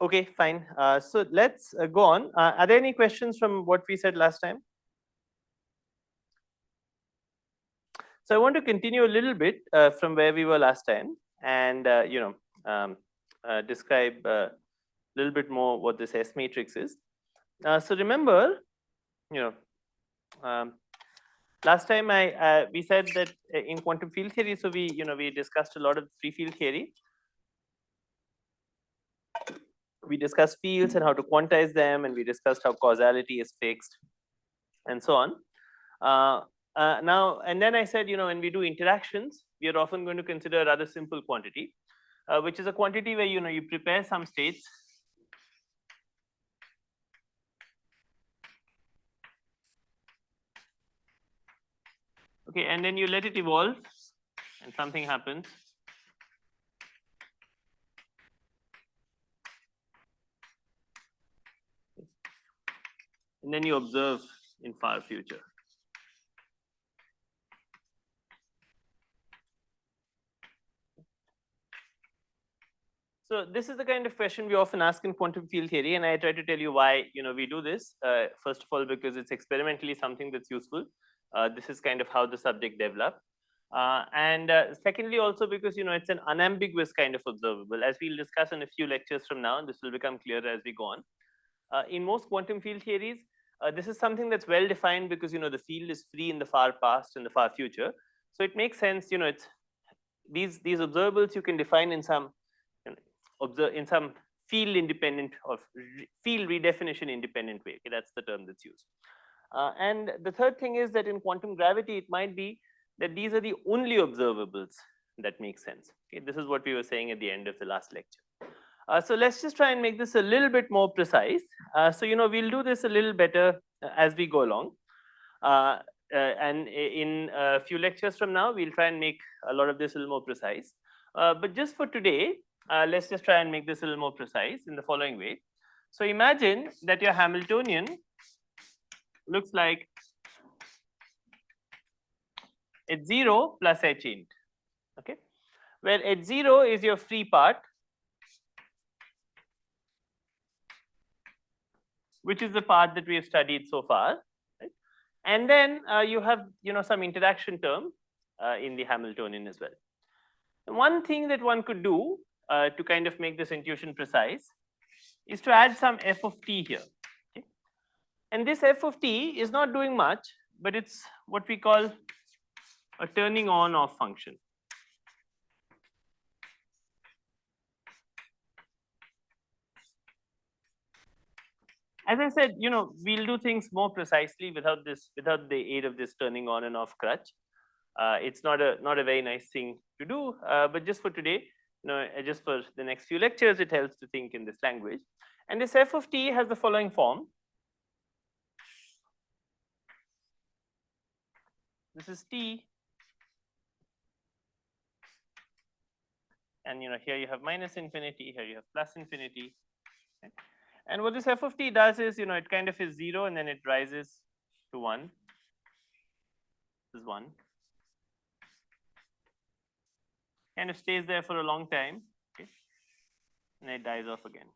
Okay, fine. So let's go on. Are there any questions from what we said last time? So I want to continue a little bit from where we were last time, and describe a little bit more what this S matrix is. So remember, you know, um, last time we said that in quantum field theory, so we discussed a lot of free field theory. We discussed fields and how to quantize them, and we discussed how causality is fixed, and so on. Now, and then I said, when we do interactions, we are often going to consider a rather simple quantity, which is a quantity where you prepare some states. Okay, and then you let it evolve, and something happens. And then you observe in far future. So this is the kind of question we often ask in quantum field theory, and I try to tell you why we do this. First of all, because it's experimentally something that's useful. This is kind of how the subject developed. And secondly, also because it's an unambiguous kind of observable, as we'll discuss in a few lectures from now, and this will become clearer as we go on. In most quantum field theories, this is something that's well defined because the field is free in the far past and the far future. So it makes sense. It's these observables you can define in some field independent or field redefinition independent way. Okay, that's the term that's used. And the third thing is that in quantum gravity, it might be that these are the only observables that make sense. Okay, this is what we were saying at the end of the last lecture. So let's just try and make this a little bit more precise. So we'll do this a little better as we go along. And in a few lectures from now, we'll try and make a lot of this a little more precise. But just for today, let's just try and make this a little more precise in the following way. So imagine that your Hamiltonian looks like h0 plus h int, okay, where h0 is your free part, which is the part that we have studied so far, right? And then you have some interaction term in the Hamiltonian as well. And one thing that one could do to kind of make this intuition precise is to add some f of t here. Okay? And this f of t is not doing much, but it's what we call a turning on off function. As I said, we'll do things more precisely without the aid of this turning on and off crutch. It's not a very nice thing to do, but just for today, just for the next few lectures, it helps to think in this language. And this f of t has the following form. This is t, and here you have minus infinity, here you have plus infinity. Okay? And what this f of t does is, it kind of is 0 and then it rises to 1. This is 1. Kind of stays there for a long time, okay? And it dies off again.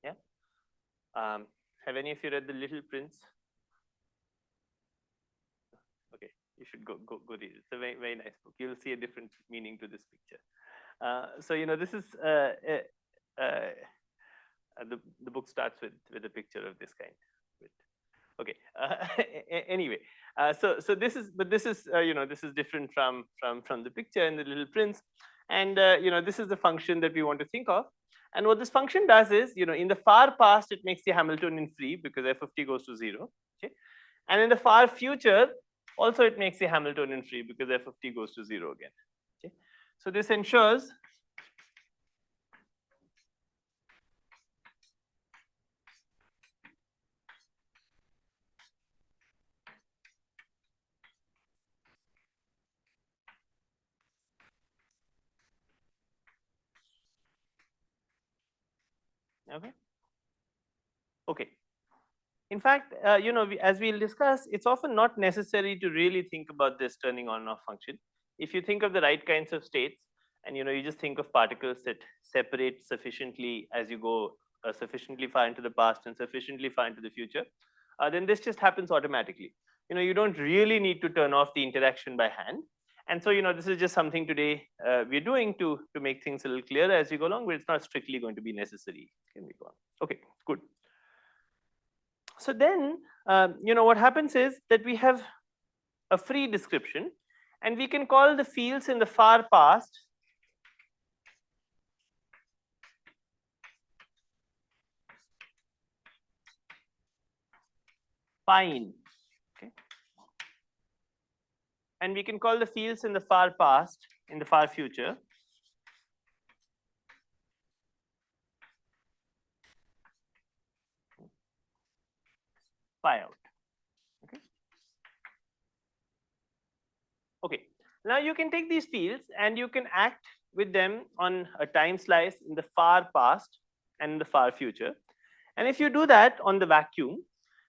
Yeah. Have any of you read The Little Prince? Okay, you should go read it. It's a very, very nice book. You'll see a different meaning to this picture. So this is the book starts with a picture of this kind. Okay. Anyway, so this is this is different from the picture in The Little Prince, and this is the function that we want to think of. And what this function does is, in the far past, it makes the Hamiltonian free because f of t goes to 0. Okay, and in the far future, also it makes the Hamiltonian free because f of t goes to 0 again. Okay, so this ensures okay. Okay. In fact, as we'll discuss, it's often not necessary to really think about this turning on and off function. If you think of the right kinds of states, and you just think of particles that separate sufficiently as you go sufficiently far into the past and sufficiently far into the future, then this just happens automatically. You don't really need to turn off the interaction by hand. And so, this is just something today we're doing to make things a little clearer as you go along, but it's not strictly going to be necessary. Can we go on? Okay, good. So then, what happens is that we have a free description, and we can call the fields in the far past fine. Okay. And we can call the fields in the far past, in the far future, phi out. Okay. Okay. Now you can take these fields and you can act with them on a time slice in the far past and in the far future. And if you do that on the vacuum,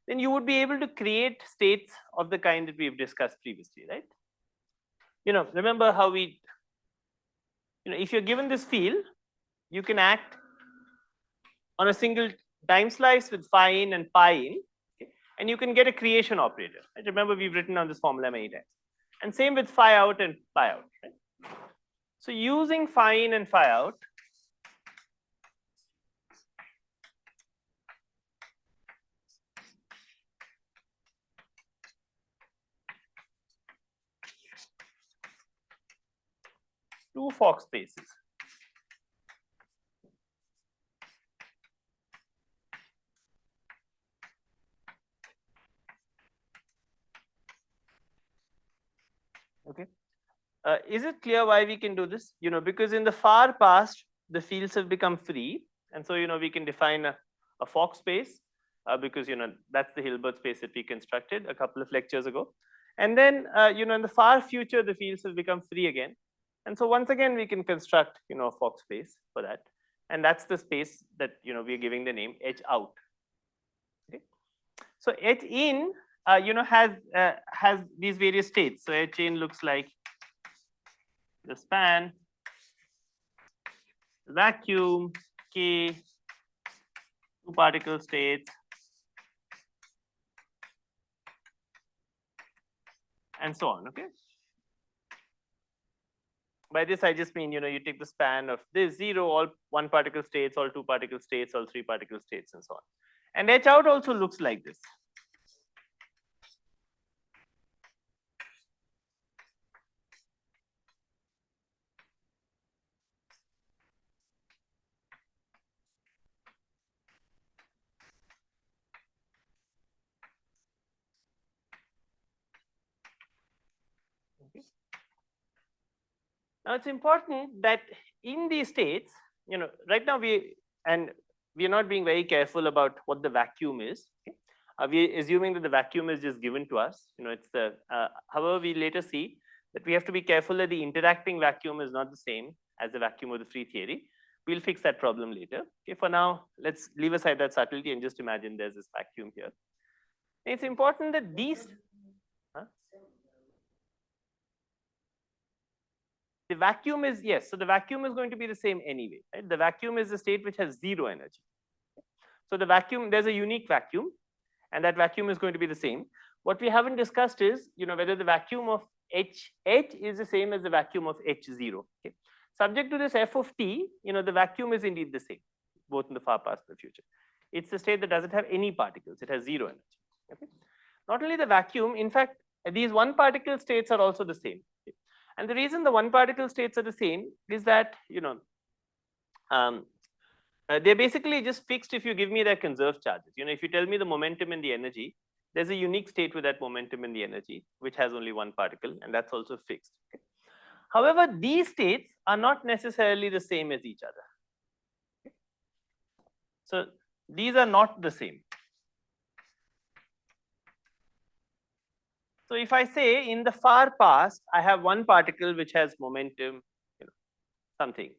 then you would be able to create states of the kind that we've discussed previously, right? Remember how we, if you're given this field, you can act on a single time slice with phi in and pi in, okay? And you can get a creation operator. Right? Remember, we've written down this formula many times. And same with phi out and pi out. Right? So using phi in and phi out, two Fock spaces. Okay. Is it clear why we can do this? Because in the far past, the fields have become free. And so, we can define a Fock space because, that's the Hilbert space that we constructed a couple of lectures ago. And then, in the far future, the fields have become free again. And so once again, we can construct, a Fock space for that. And that's the space that, we're giving the name H out. Okay. So H in, has these various states. So H in looks like the span, vacuum, K, two particle states, and so on, okay? By this, I just mean, you take the span of this 0, all one particle states, all two particle states, all three particle states, and so on. And H out also looks like this. Okay. Now, it's important that in these states, right now we're not being very careful about what the vacuum is. Okay? We're assuming that the vacuum is just given to us. It's the, however, we later see that we have to be careful that the interacting vacuum is not the same as the vacuum of the free theory. We'll fix that problem later. Okay, for now, let's leave aside that subtlety and just imagine there's this vacuum here. It's important that these, the vacuum is, yes, so the vacuum is going to be the same anyway, right? The vacuum is the state which has zero energy. So the vacuum, there's a unique vacuum, and that vacuum is going to be the same. What we haven't discussed is, whether the vacuum of H is the same as the vacuum of H0. Okay? Subject to this f of t, the vacuum is indeed the same, both in the far past and the future. It's the state that doesn't have any particles. It has zero energy. Okay? Not only the vacuum, in fact, these one particle states are also the same. Okay? And the reason the one particle states are the same is that, they're basically just fixed if you give me their conserved charges. If you tell me the momentum and the energy, there's a unique state with that momentum and the energy, which has only one particle, and that's also fixed. Okay? However, these states are not necessarily the same as each other. Okay? So these are not the same. So if I say in the far past, I have one particle which has momentum, something,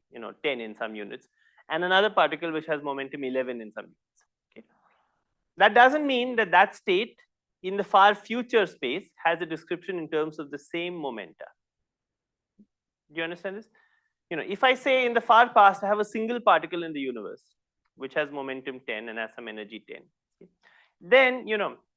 10 in some units, and another particle which has momentum 11 in some units. Okay? That doesn't mean that that state in the far future space has a description in terms of the same momenta. Do you understand this? if I say in the far past I have a single particle in the universe which has momentum 10 and has some energy 10, okay, then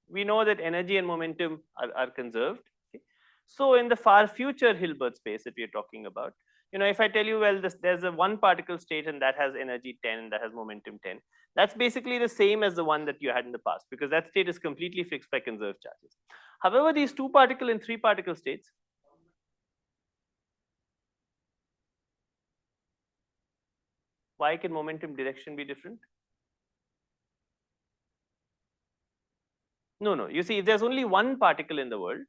we know that energy and momentum are conserved. Okay. So in the far future Hilbert space that we are talking about, if I tell you, well, there's a one particle state and that has energy 10 and that has momentum 10, that's basically the same as the one that you had in the past, because that state is completely fixed by conserved charges. However, these 2 particle and 3 particle states, why can momentum direction be different? No. You see, if there's only one particle in the world,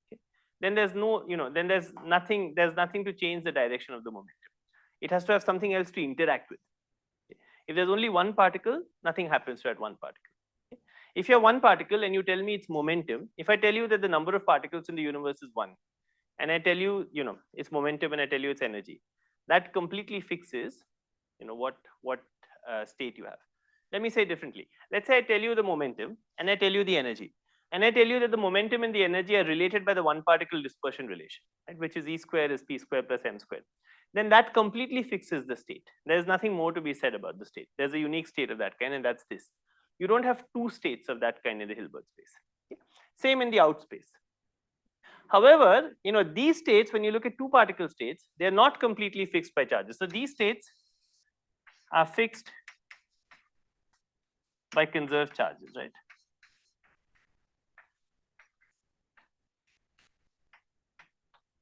okay, then there's no, then there's nothing to change the direction of the momentum. It has to have something else to interact with. Okay. If there's only one particle, nothing happens to that one particle. Okay. If you have one particle and you tell me its momentum, if I tell you that the number of particles in the universe is 1, and I tell you, its momentum and I tell you its energy, that completely fixes, what state you have. Let me say it differently. Let's say I tell you the momentum and I tell you the energy. And I tell you that the momentum and the energy are related by the one particle dispersion relation, right, which is E square is P square plus M squared. Then that completely fixes the state. There's nothing more to be said about the state. There's a unique state of that kind, and that's this. You don't have 2 states of that kind in the Hilbert space. Okay? Same in the out space. However, these states, when you look at 2 particle states, they're not completely fixed by charges. So these states are fixed by conserved charges, right?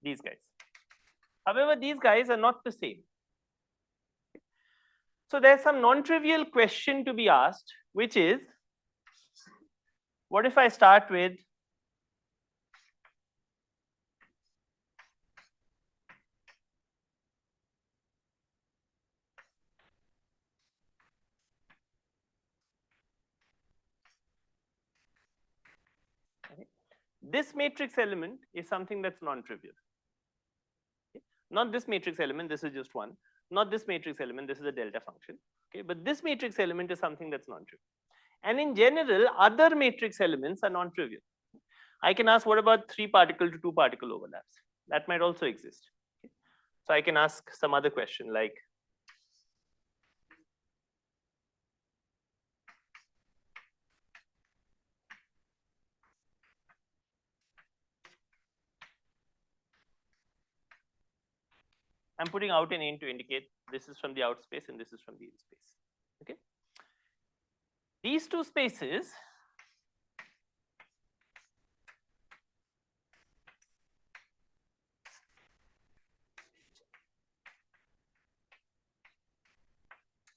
These guys. However, these guys are not the same. So there's some non-trivial question to be asked, which is, what if I start with this matrix element is something that's non-trivial. Okay. Not this matrix element, this is just one. Not this matrix element, this is a delta function. Okay, but this matrix element is something that's non-trivial. And in general, other matrix elements are non-trivial. I can ask, what about 3 particle to 2 particle overlaps? That might also exist. Okay. So I can ask some other question like, I'm putting out an in to indicate this is from the out space and this is from the in space. Okay. These 2 spaces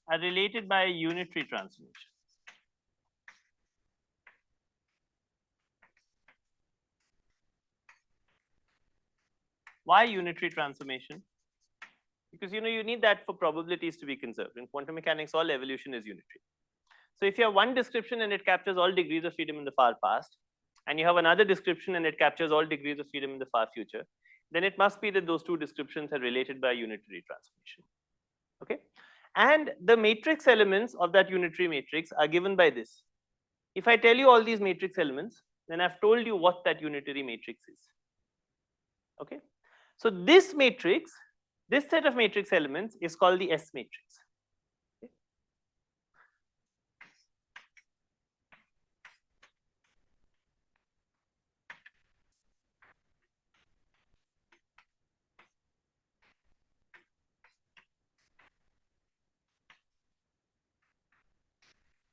are related by a unitary transformation. Why unitary transformation? Because you need that for probabilities to be conserved. In quantum mechanics, all evolution is unitary. So if you have one description and it captures all degrees of freedom in the far past, and you have another description and it captures all degrees of freedom in the far future, then it must be that those 2 descriptions are related by a unitary transformation. Okay? And the matrix elements of that unitary matrix are given by this. If I tell you all these matrix elements, then I've told you what that unitary matrix is. Okay? So this matrix, this set of matrix elements is called the S matrix.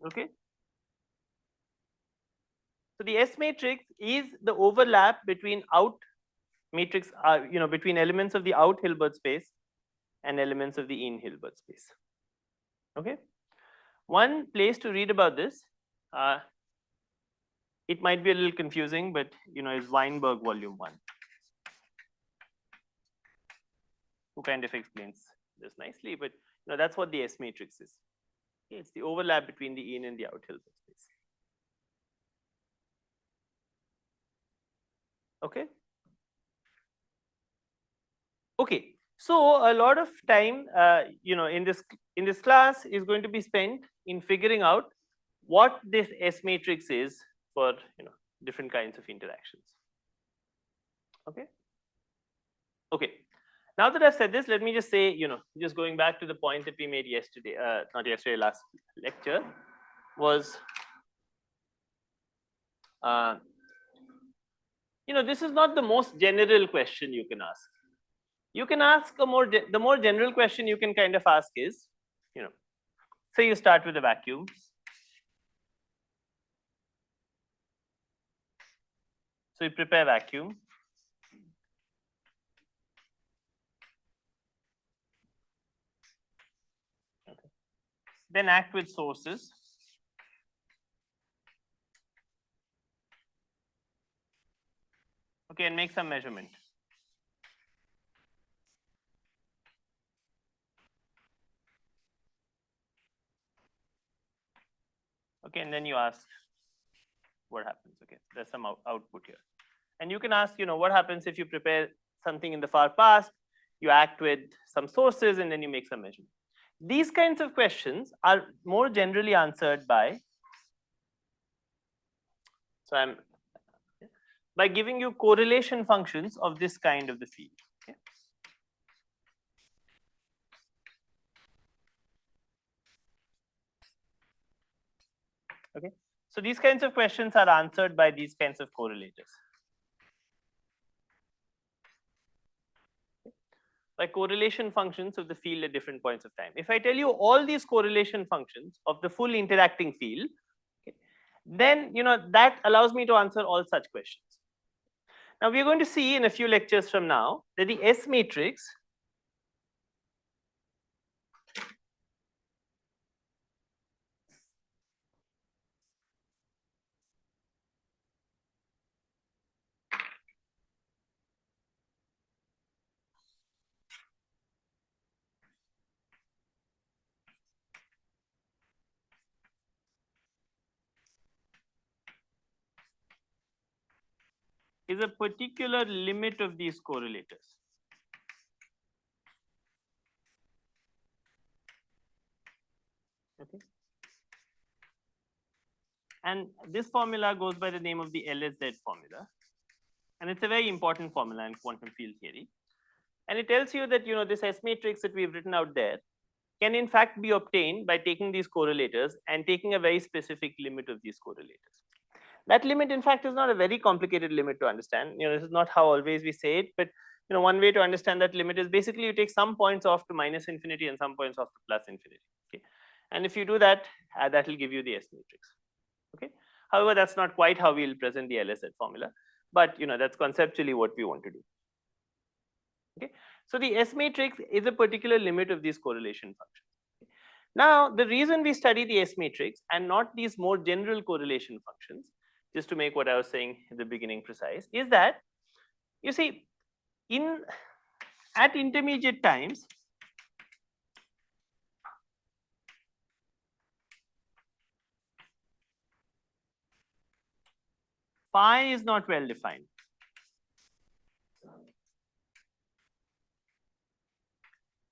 Okay. So the S matrix is the overlap between out matrix, between elements of the out Hilbert space and elements of the in Hilbert space. Okay. One place to read about this, it might be a little confusing, but is Weinberg volume 1, who kind of explains this nicely. But that's what the S matrix is. Okay, it's the overlap between the in and the out Hilbert space. Okay. Okay. So a lot of time, in this class is going to be spent in figuring out what this S matrix is for different kinds of interactions. Okay. Okay. Now that I've said this, let me just say, just going back to the point that we made yesterday, not yesterday, last lecture, was, this is not the most general question you can ask. You can ask the more general question you can kind of ask is, say you start with a vacuum. So you prepare vacuum. Okay. Then act with sources. Okay, and make some measurement. Okay, and then you ask what happens. Okay, there's some output here. And you can ask, what happens if you prepare something in the far past, you act with some sources, and then you make some measurement. These kinds of questions are more generally answered by, by giving you correlation functions of this kind of the field. Okay. Okay. So these kinds of questions are answered by these kinds of correlators. By correlation functions of the field at different points of time. If I tell you all these correlation functions of the full interacting field, okay, then that allows me to answer all such questions. Now we are going to see in a few lectures from now that the S matrix is a particular limit of these correlators. Okay. And this formula goes by the name of the LSZ formula. And it's a very important formula in quantum field theory. And it tells you that this S matrix that we've written out there can in fact be obtained by taking these correlators and taking a very specific limit of these correlators. That limit in fact is not a very complicated limit to understand. This is not how always we say it, but one way to understand that limit is basically you take some points off to minus infinity and some points off to plus infinity. Okay, and if you do that, that will give you the S matrix. Okay, however, that's not quite how we'll present the LSZ formula, but that's conceptually what we want to do. Okay, so the S matrix is a particular limit of these correlation functions. Now, the reason we study the S matrix and not these more general correlation functions, just to make what I was saying in the beginning precise, is that you see, at intermediate times, phi is not well defined.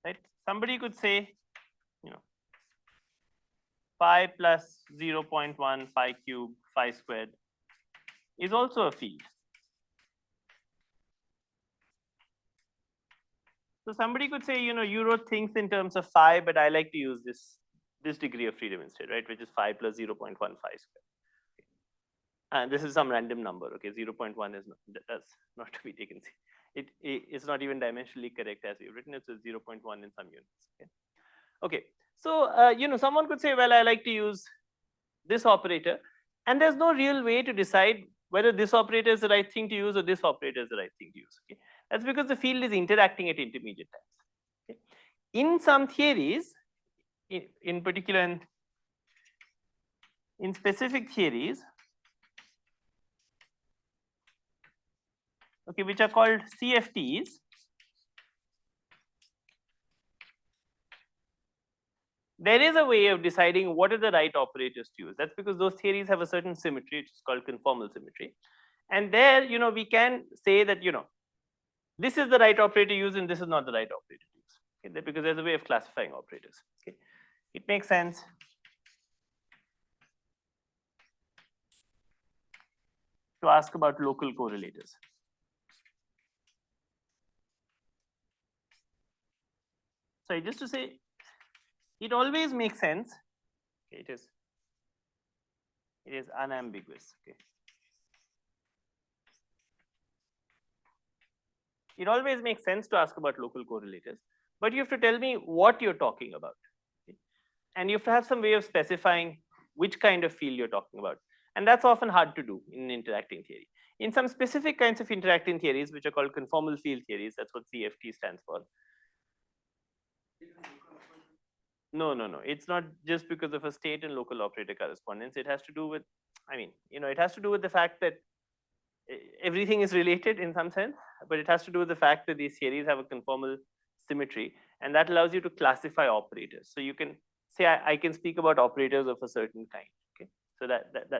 Right? Somebody could say, phi plus 0.1, phi cubed, phi squared is also a field. So somebody could say, you wrote things in terms of phi, but I like to use this degree of freedom instead, right? Which is phi plus 0.1 phi squared. And this is some random number. Okay, 0.1 is that's not to be taken. It's not even dimensionally correct as we've written it. So 0.1 in some units. Okay. Okay. So someone could say, well, I like to use this operator, and there's no real way to decide whether this operator is the right thing to use or this operator is the right thing to use. Okay. That's because the field is interacting at intermediate times. Okay. In some theories, in particular in specific theories, okay, which are called CFTs, there is a way of deciding what are the right operators to use. That's because those theories have a certain symmetry, which is called conformal symmetry. And there, we can say that, this is the right operator to use and this is not the right operator to use. Okay? Because there's a way of classifying operators. Okay? It makes sense. To ask about local correlators. sorry, just to say, it always makes sense. Okay, it is unambiguous. Okay. It always makes sense to ask about local correlators, but you have to tell me what you're talking about. Okay? And you have to have some way of specifying which kind of field you're talking about. And that's often hard to do in interacting theory. In some specific kinds of interacting theories, which are called conformal field theories, that's what CFT stands for. No, no, no. It's not just because of a state and local operator correspondence. It has to do with, I mean, it has to do with the fact that everything is related in some sense, but it has to do with the fact that these theories have a conformal symmetry, and that allows you to classify operators. So you can say, I can speak about operators of a certain kind. Okay, so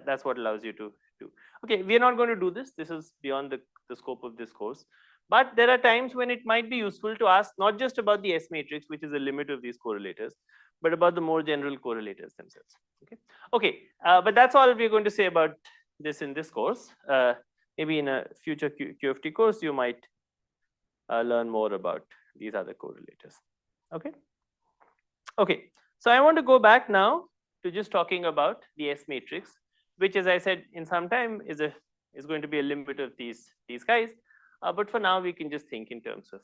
that's what allows you to do. Okay, we are not going to do this. This is beyond the scope of this course. But there are times when it might be useful to ask not just about the S matrix, which is a limit of these correlators, but about the more general correlators themselves. Okay, but that's all we're going to say about this in this course. Maybe in a future QFT course, you might learn more about these other correlators. Okay. Okay. So I want to go back now to just talking about the S matrix, which, as I said, in some time is going to be a limit of these guys. But for now, we can just think in terms of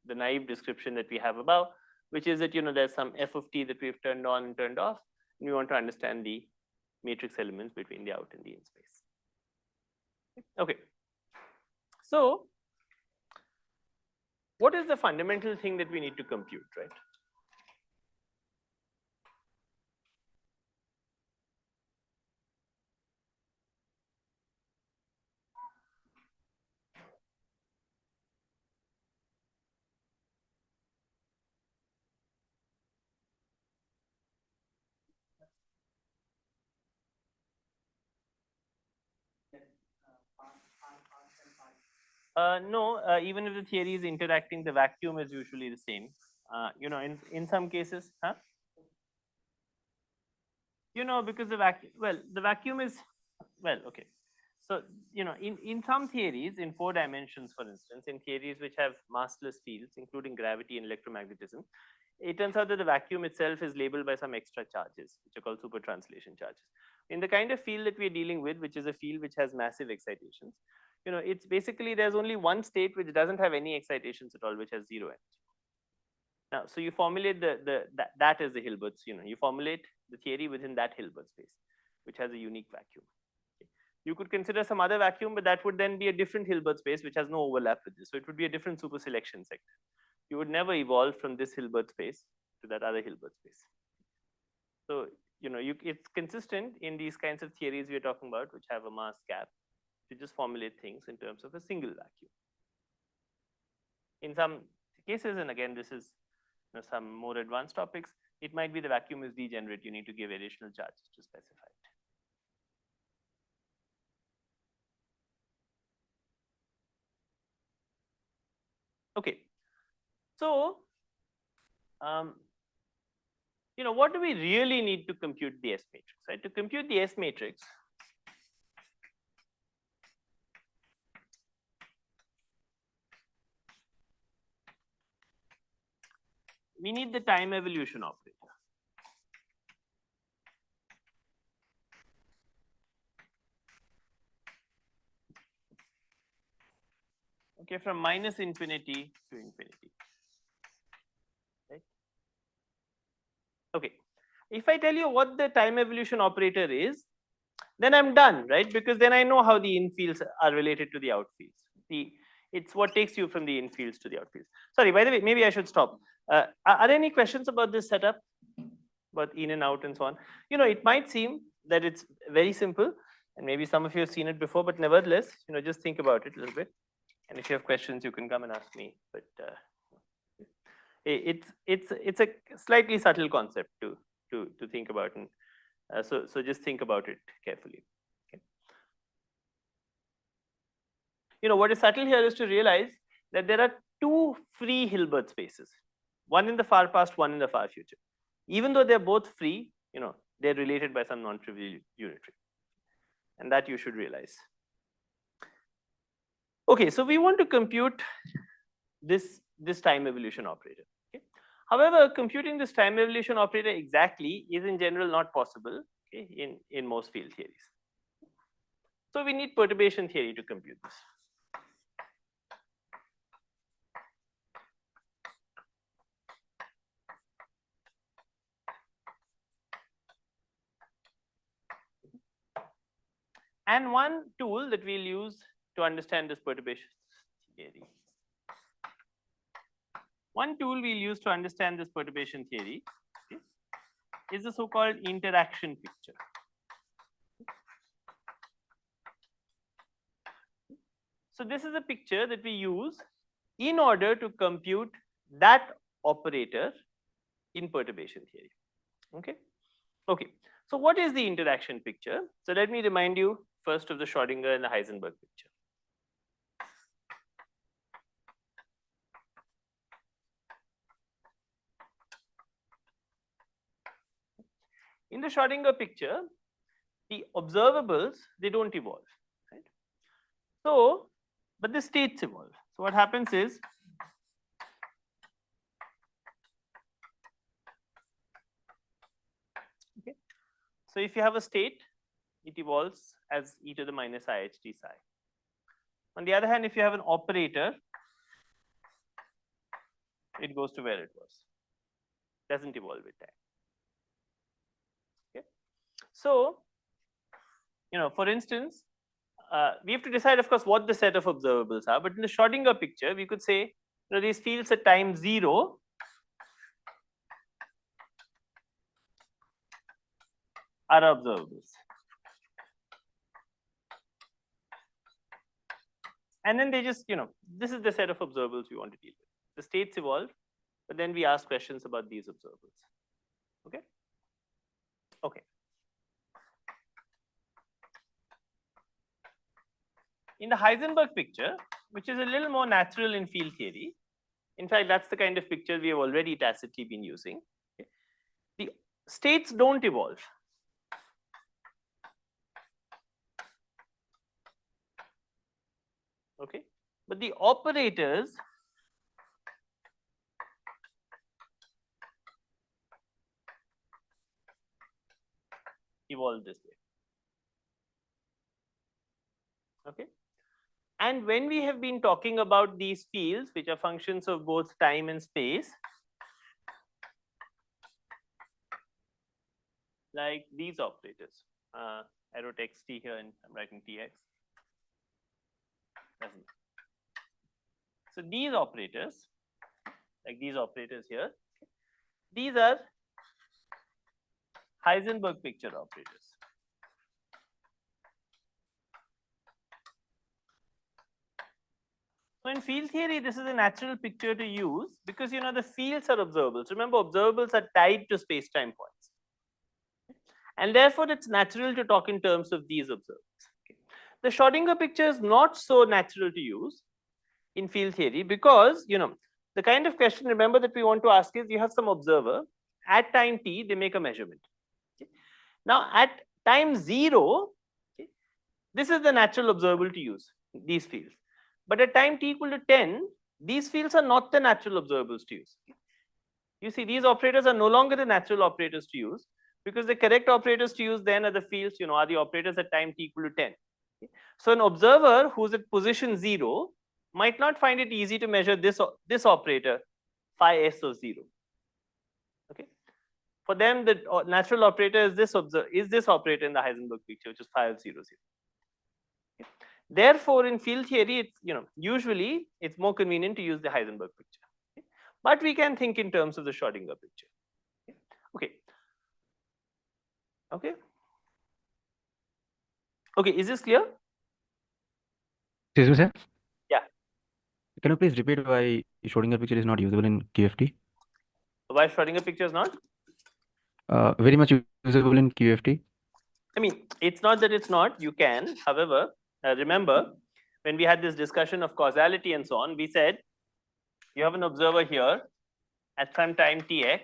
the naive description that we have above, which is that there's some f of t that we've turned on and turned off, and we want to understand the matrix elements between the out and the in space. Okay. So what is the fundamental thing that we need to compute, right? No, even if the theory is interacting, the vacuum is usually the same. In some cases, huh? Because the vacuum is, okay. So, in some theories, in 4 dimensions, for instance, in theories which have massless fields, including gravity and electromagnetism, it turns out that the vacuum itself is labeled by some extra charges, which are called super translation charges. In the kind of field that we're dealing with, which is a field which has massive excitations, it's basically there's only one state which doesn't have any excitations at all, which has 0 energy. Now, so you formulate that as the Hilbert's, you formulate the theory within that Hilbert space, which has a unique vacuum. Okay. You could consider some other vacuum, but that would then be a different Hilbert space, which has no overlap with this. So it would be a different super selection sector. You would never evolve from this Hilbert space to that other Hilbert space. So, it's consistent in these kinds of theories we're talking about, which have a mass cap, to just formulate things in terms of a single vacuum. In some cases, and again, this is some more advanced topics, it might be the vacuum is degenerate. You need to give additional charges to specify it. Okay. So, what do we really need to compute the S matrix, right? To compute the S matrix, we need the time evolution operator. Okay, from minus infinity to infinity. Right? Okay. If I tell you what the time evolution operator is, then I'm done, right? Because then I know how the in fields are related to the out fields. It's what takes you from the in fields to the out fields. Sorry, by the way, maybe I should stop. Are there any questions about this setup? About in and out and so on? It might seem that it's very simple, and maybe some of you have seen it before, but nevertheless, just think about it a little bit. And if you have questions, you can come and ask me. But it's a slightly subtle concept to think about, and so just think about it carefully. Okay. What is subtle here is to realize that there are 2 free Hilbert spaces, one in the far past, one in the far future. Even though they're both free, they're related by some non-trivial unitary, and that you should realize. Okay, so we want to compute this time evolution operator. Okay. However, computing this time evolution operator exactly is in general not possible, okay, in most field theories. So we need perturbation theory to compute this. And one tool that we'll use to understand this perturbation theory. One tool we'll use to understand this perturbation theory, okay, is the so-called interaction picture. So this is a picture that we use in order to compute that operator in perturbation theory. Okay. Okay. So what is the interaction picture? So let me remind you first of the Schrodinger and the Heisenberg picture. In the Schrodinger picture, the observables, they don't evolve, right? So, but the states evolve. So what happens is, okay, so if you have a state, it evolves as e to the minus iht psi. On the other hand, if you have an operator, it goes to where it was. Doesn't evolve with time. Okay. So, you know, for instance, we have to decide, of course, what the set of observables are. But in the Schrodinger picture, we could say, you know, these fields at time 0 are observables. And then they just, you know, this is the set of observables we want to deal with. The states evolve, but then we ask questions about these observables. Okay? Okay. In the Heisenberg picture, which is a little more natural in field theory, in fact, that's the kind of picture we have already tacitly been using. Okay? The states don't evolve. Okay? But the operators evolve this way. Okay? And when we have been talking about these fields, which are functions of both time and space, like these operators, I wrote xt here and I'm writing tx. So these operators, like these operators here, these are Heisenberg picture operators. So in field theory, this is a natural picture to use because, you know, the fields are observables. Remember, observables are tied to space-time points. And therefore, it's natural to talk in terms of these observables. Okay. The Schrodinger picture is not so natural to use in field theory because, you know, the kind of question, remember, that we want to ask is, you have some observer, at time t, they make a measurement. Okay. Now, at time 0, okay, this is the natural observable to use, these fields. But at time t equal to 10, these fields are not the natural observables to use. You see, these operators are no longer the natural operators to use because the correct operators to use then are the fields, you know, are the operators at time t equal to 10. Okay. So an observer who's at position 0 might not find it easy to measure this operator, phi s of 0. Okay. For them, the natural operator is this operator in the Heisenberg picture, which is phi of 0, 0. Okay. Therefore, in field theory, it's, you know, usually it's more convenient to use the Heisenberg picture. Okay. But we can think in terms of the Schrodinger picture. Okay. Okay. Okay, is this clear? Excuse me, sir. Yeah. Can you please repeat why Schrodinger picture is not usable in QFT? Why Schrodinger picture is not? Very much usable in QFT. I mean, it's not that it's not, you can. However, remember, when we had this discussion of causality and so on, we said you have an observer here at some time tx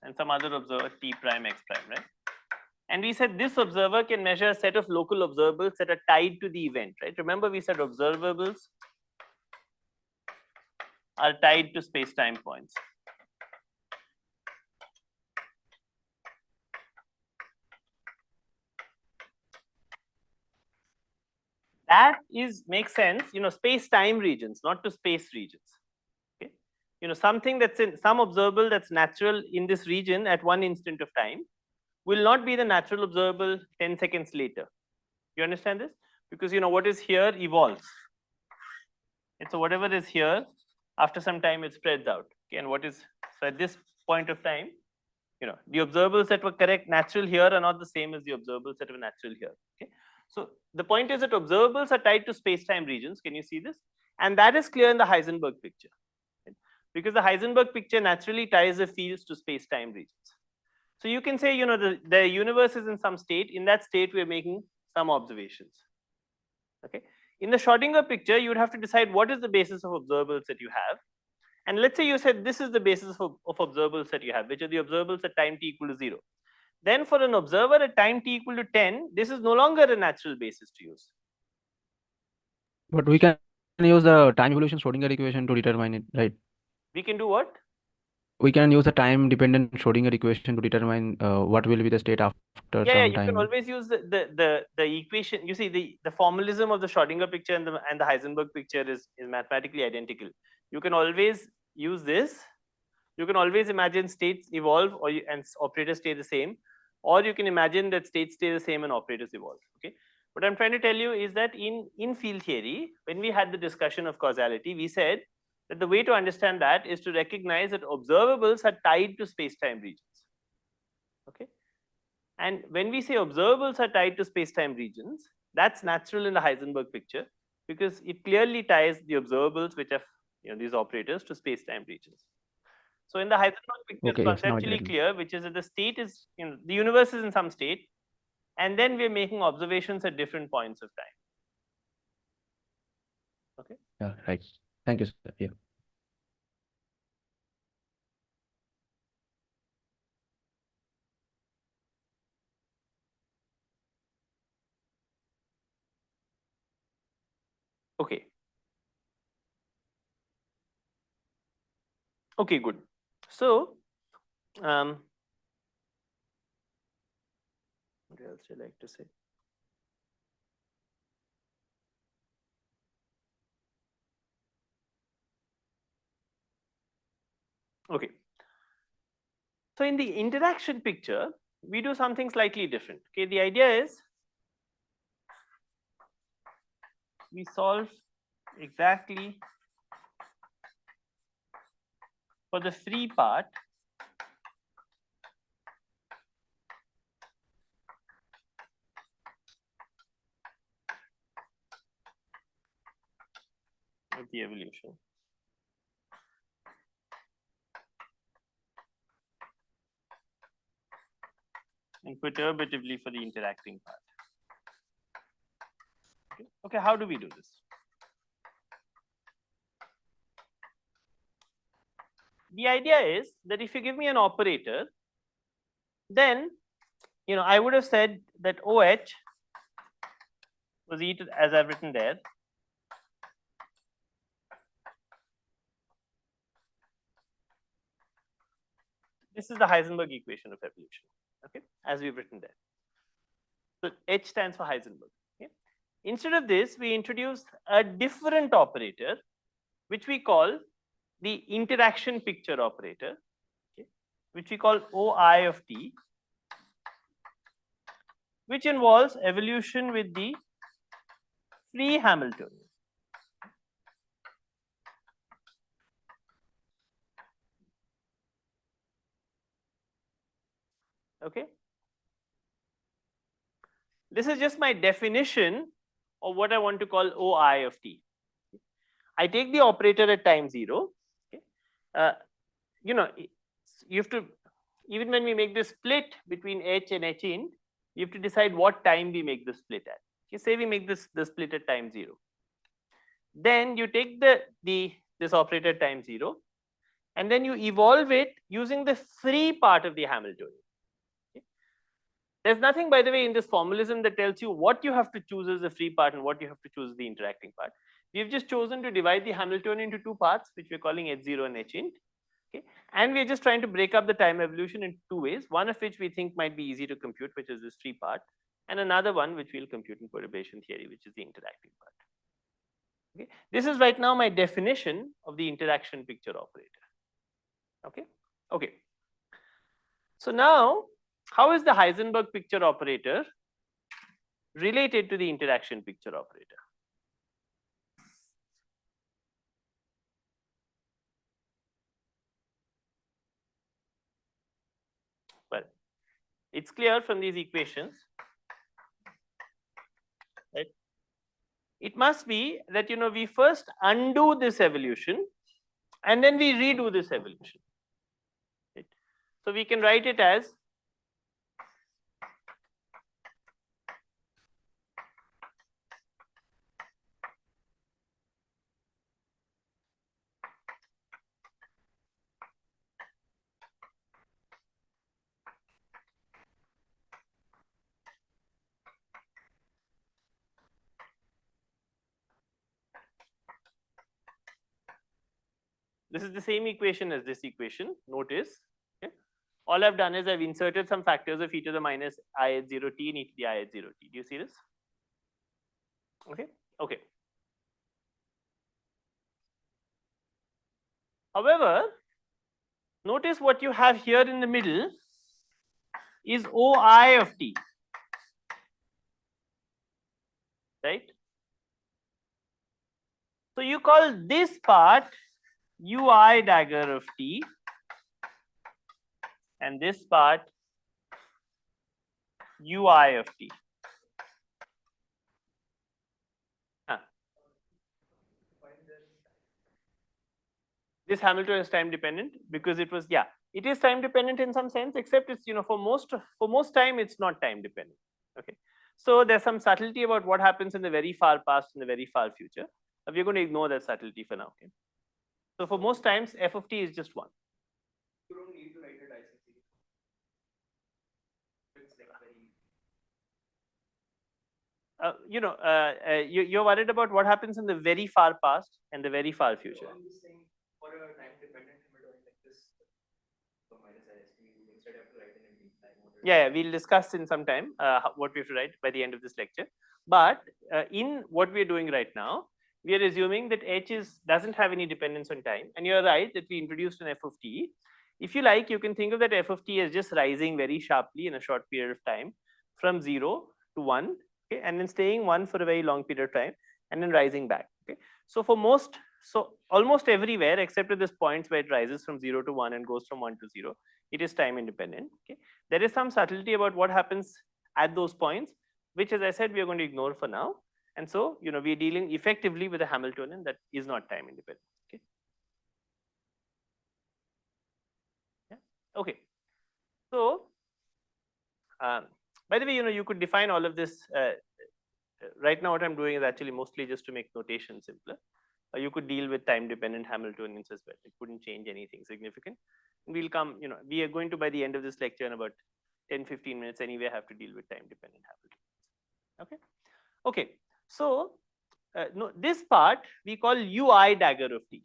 and some other observer t prime x prime, right? And we said this observer can measure a set of local observables that are tied to the event, right? Remember, we said observables are tied to space-time points. That makes sense, space-time regions, not to space regions. Okay, something that's in some observable that's natural in this region at one instant of time will not be the natural observable 10 seconds later. You understand this? Because what is here evolves. And so whatever is here, after some time it spreads out. Okay, and what is so at this point of time, the observables that were correct natural here are not the same as the observables that were natural here. Okay, so the point is that observables are tied to space-time regions. Can you see this? And that is clear in the Heisenberg picture, right? Because the Heisenberg picture naturally ties the fields to space-time regions. So you can say, the universe is in some state. In that state, we are making some observations. Okay. In the Schrodinger picture, you would have to decide what is the basis of observables that you have. And let's say you said this is the basis of observables that you have, which are the observables at time t equal to 0. Then for an observer at time t equal to 10, this is no longer a natural basis to use. But we can use the time evolution Schrodinger equation to determine it, right? We can do what? We can use the time dependent Schrodinger equation to determine what will be the state after Yeah, some you time. can always use the equation. You see, the formalism of the Schrodinger picture and the Heisenberg picture is mathematically identical. You can always use this. You can always imagine states evolve and operators stay the same, or you can imagine that states stay the same and operators evolve. Okay. What I'm trying to tell you is that in field theory, when we had the discussion of causality, we said that the way to understand that is to recognize that observables are tied to space-time regions. Okay. And when we say observables are tied to space-time regions, that's natural in the Heisenberg picture because it clearly ties the observables, which are these operators, to space-time regions. So in the Heisenberg picture, Okay, it's yes, now I conceptually get it. clear, which is that the state is, the universe is in some state, and then we're making observations at different points of time. Okay. Yeah, right. Thank you, sir. Yeah. Okay. Okay, good. So, what else would I like to say? Okay. So in the interaction picture, we do something slightly different. Okay, the idea is we solve exactly for the free part of the evolution. And perturbatively for the interacting part. Okay, how do we do this? The idea is that if you give me an operator, then I would have said that OH was E to, as I've written there. This is the Heisenberg equation of evolution. Okay, as we've written there. So H stands for Heisenberg. Okay? Instead of this, we introduce a different operator, which we call the interaction picture operator, okay, which we call OI of T, which involves evolution with the free Hamiltonian. Okay. This is just my definition of what I want to call OI of T. I take the operator at time 0. Okay. You have to, even when we make this split between H and H int, you have to decide what time we make the split at. Okay. Say we make the split at time 0. Then you take this operator at time 0, and then you evolve it using the free part of the Hamiltonian. There's nothing, by the way, in this formalism that tells you what you have to choose as the free part and what you have to choose as the interacting part. We've just chosen to divide the Hamiltonian into two parts, which we're calling H0 and H int. Okay. And we're just trying to break up the time evolution in two ways, one of which we think might be easy to compute, which is this free part. and another one which we'll compute in perturbation theory, which is the interacting part. Okay, this is right now my definition of the interaction picture operator. Okay, okay. So now, how is the Heisenberg picture operator related to the interaction picture operator? Well, it's clear from these equations, right? It must be that we first undo this evolution and then we redo this evolution. Right? So we can write it as this is the same equation as this equation. Notice, okay? All I've done is I've inserted some factors of e to the minus I at 0t and e to the I at 0t. Do you see this? Okay, okay. However, notice what you have here in the middle is OI of t, right? So you call this part UI dagger of t and this part UI of t. This Hamilton is time dependent because it was, yeah, it is time dependent in some sense, except it's, for most time it's not time dependent. Okay, so there's some subtlety about what happens in the very far past and the very far future. We're going to ignore that subtlety for now. Okay, so for most times f of t is just 1. You don't need to write a Dyson series. It's like very. You're worried about what happens in the very far past and the very far future. I'm just saying for a time dependent Hamiltonian like this, minus IST, instead have to write in a time order. Yeah, we'll discuss in some time what we have to write by the end of this lecture. But in what we are doing right now, we are assuming that h doesn't have any dependence on time, and you're right that we introduced an f of t. If you like, you can think of that f of t as just rising very sharply in a short period of time from 0 to 1, okay, and then staying 1 for a very long period of time, and then rising back. Okay, so for almost everywhere except at this points where it rises from 0 to 1 and goes from 1 to 0, it is time independent. Okay, there is some subtlety about what happens at those points, which, as I said, we are going to ignore for now. And so, we're dealing effectively with a Hamiltonian that is not time independent. Okay. Yeah. Okay. So, by the way, you could define all of this. Right now, what I'm doing is actually mostly just to make notation simpler. You could deal with time dependent Hamiltonians as well. It wouldn't change anything significant. We'll come, we are going to, by the end of this lecture in about 10-15 minutes anyway, have to deal with time dependent Hamiltonians. Okay. Okay. So, no, this part we call UI dagger of t,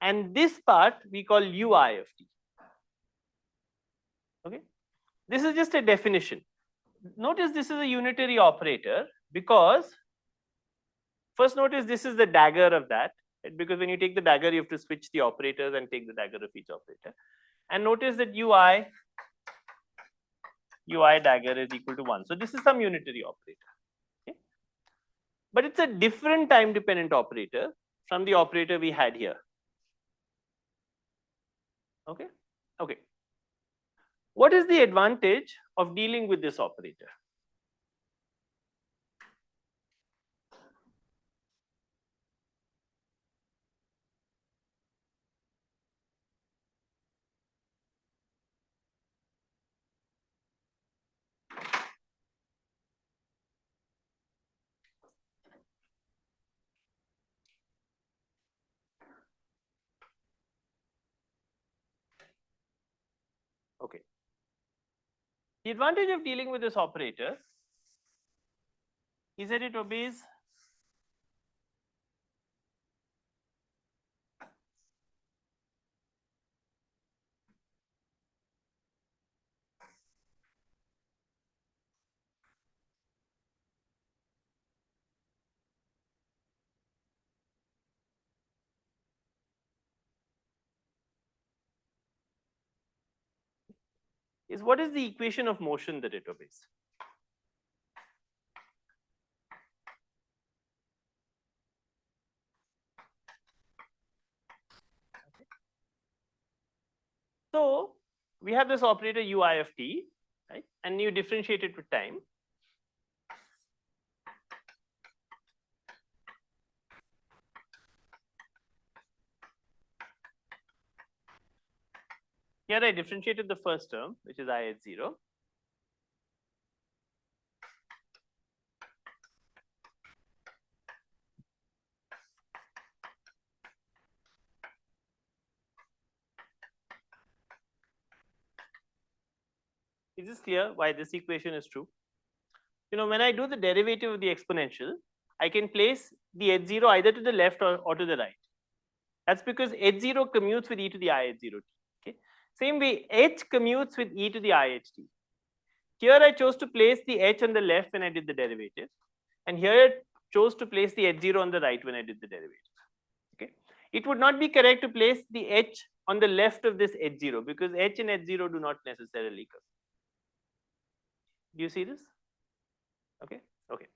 and this part we call UI of t. Okay, this is just a definition. Notice this is a unitary operator because first notice this is the dagger of that, right? Because when you take the dagger, you have to switch the operators and take the dagger of each operator. And notice that UI dagger is equal to 1. So this is some unitary operator. But it's a different time dependent operator from the operator we had here. Okay, okay. What is the advantage of dealing with this operator? Okay. The advantage of dealing with this operator is that it obeys is what is the equation of motion that it obeys? So we have this operator ui of t, right? And you differentiate it with time. Here I differentiated the first term, which is I at 0. Is this clear why this equation is true? You know, when I do the derivative of the exponential, I can place the h0 either to the left or to the right. That's because h0 commutes with e to the I at 0 t. Okay? Same way, h commutes with e to the I h t. Here I chose to place the h on the left when I did the derivative, and here I chose to place the h0 on the right when I did the derivative. Okay? It would not be correct to place the h on the left of this h0 because h and h0 do not necessarily come. Do you see this? Okay. Okay.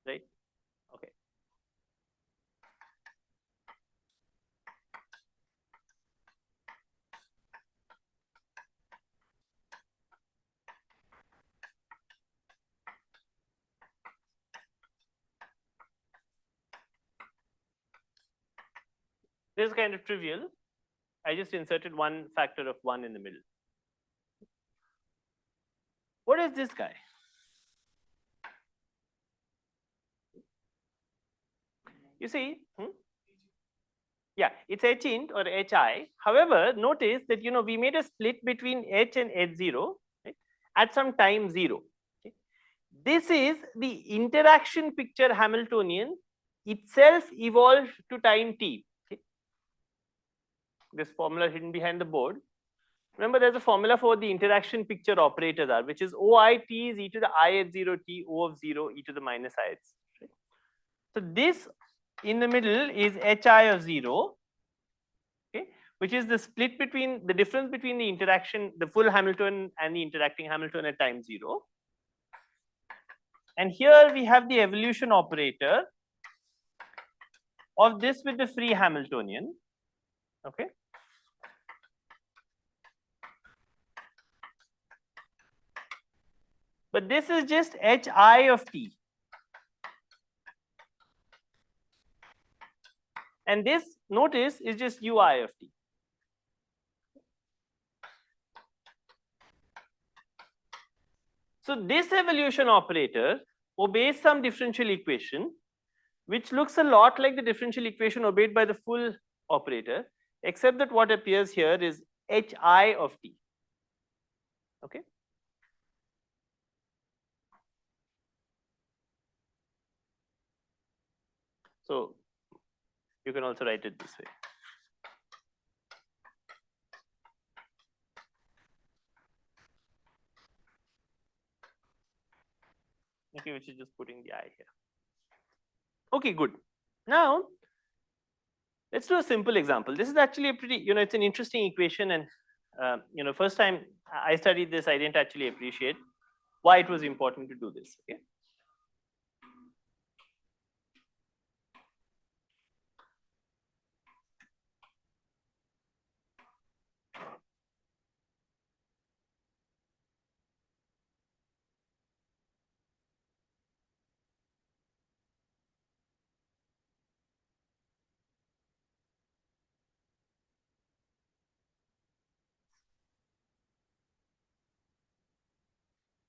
Right. Okay. This is kind of trivial. I just inserted one factor of 1 in the middle. What is this guy? You see, yeah, it's h int or hi. However, notice that we made a split between h and h0, right, at some time 0. Okay. This is the interaction picture Hamiltonian itself evolved to time t. Okay. This formula hidden behind the board. Remember, there's a formula for the interaction picture operators are, which is OIT is e to the I at 0 t, O of 0 e to the minus I at 0. Right? So this in the middle is hi of 0, okay, which is the split between the difference between the interaction, the full Hamilton and the interacting Hamilton at time 0. And here we have the evolution operator of this with the free Hamiltonian. Okay. But this is just hi of t. And this, notice, is just ui of t. So this evolution operator obeys some differential equation, which looks a lot like the differential equation obeyed by the full operator, except that what appears here is hi of t. Okay. So you can also write it this way. Okay, which is just putting the I here. Okay, good. Now let's do a simple example. This is actually a pretty, it's an interesting equation, and first time I studied this, I didn't actually appreciate why it was important to do this. Okay.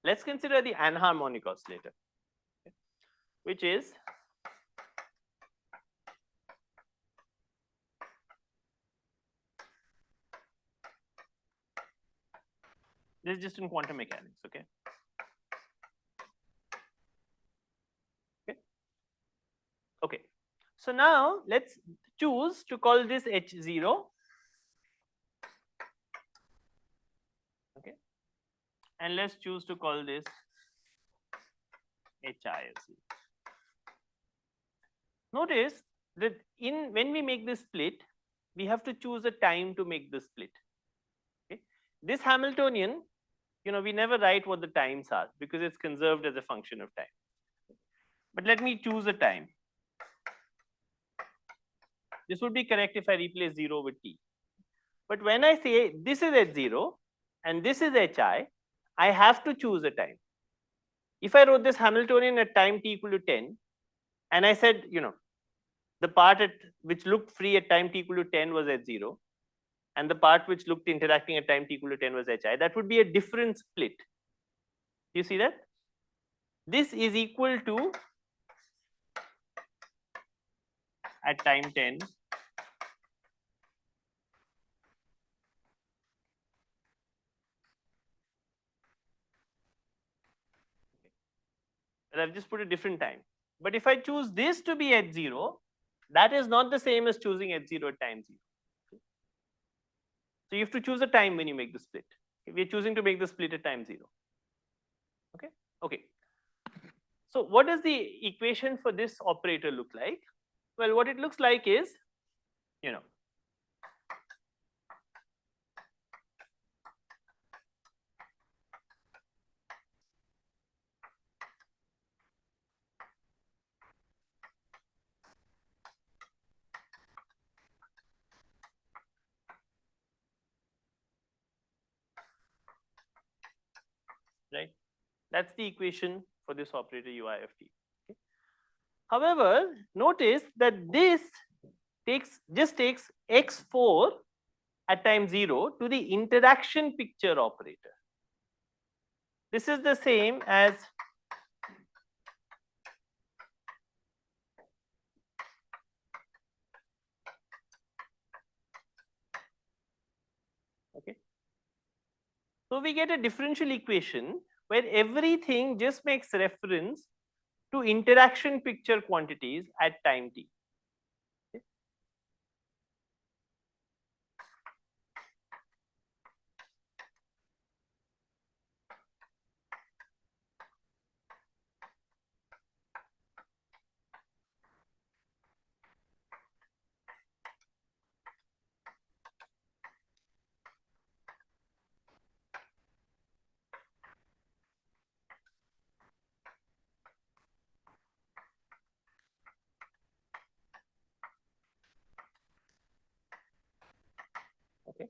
Let's consider the anharmonic oscillator, okay, which is this is just in quantum mechanics. Okay. Okay. So now let's choose to call this H0. Okay. And let's choose to call this HISC. Notice that when we make this split, we have to choose a time to make the split. Okay. This Hamiltonian, we never write what the times are because it's conserved as a function of time. But let me choose a time. This would be correct if I replace 0 with t. But when I say this is H0 and this is HI, I have to choose a time. If I wrote this Hamiltonian at time t equal to 10, and I said, the part which looked free at time t equal to 10 was H0, and the part which looked interacting at time t equal to 10 was HI, that would be a different split. You see that? This is equal to at time 10 and I've just put a different time. But if I choose this to be H0, that is not the same as choosing H0 at time 0. So you have to choose a time when you make the split. We are choosing to make the split at time 0. Okay. Okay. So what does the equation for this operator look like? Well, what it looks like is, right? That's the equation for this operator ui of t. Okay. However, notice that this just takes x4 at time 0 to the interaction picture operator. This is the same as okay. So we get a differential equation where everything just makes reference to interaction picture quantities at time t. Okay. Okay.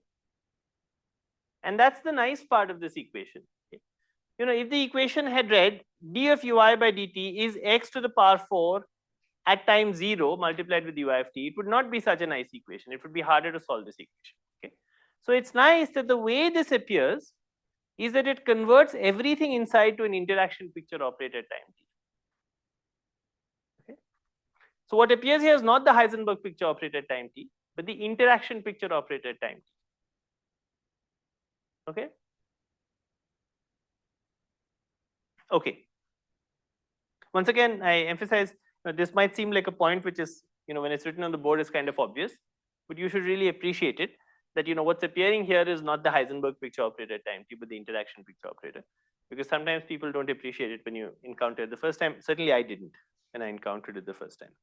And that's the nice part of this equation. Okay. If the equation had read d of ui by dt is x to the power 4 at time 0 multiplied with ui of t, it would not be such a nice equation. It would be harder to solve this equation. Okay. So it's nice that the way this appears is that it converts everything inside to an interaction picture operator at time t. Okay. So what appears here is not the Heisenberg picture operator at time t, but the interaction picture operator at time t. Okay. Okay. Once again, I emphasize this might seem like a point which is, when it's written on the board is kind of obvious, but you should really appreciate it that, what's appearing here is not the Heisenberg picture operator at time t, but the interaction picture operator. Because sometimes people don't appreciate it when you encounter it the first time. Certainly I didn't when I encountered it the first time.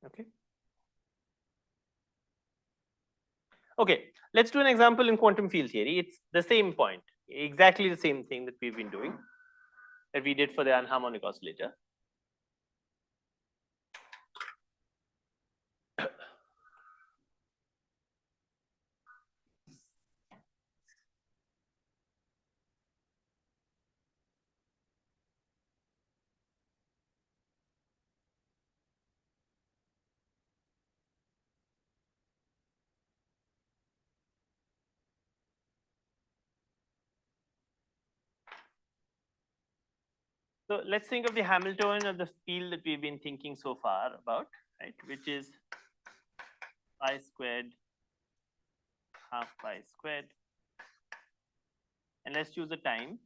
Okay. Okay, let's do an example in quantum field theory. It's the same point, exactly the same thing that we've been doing, that we did for the anharmonic oscillator. So let's think of the Hamiltonian of the field that we've been thinking so far about, right? Which is pi squared half pi squared. And let's choose a time.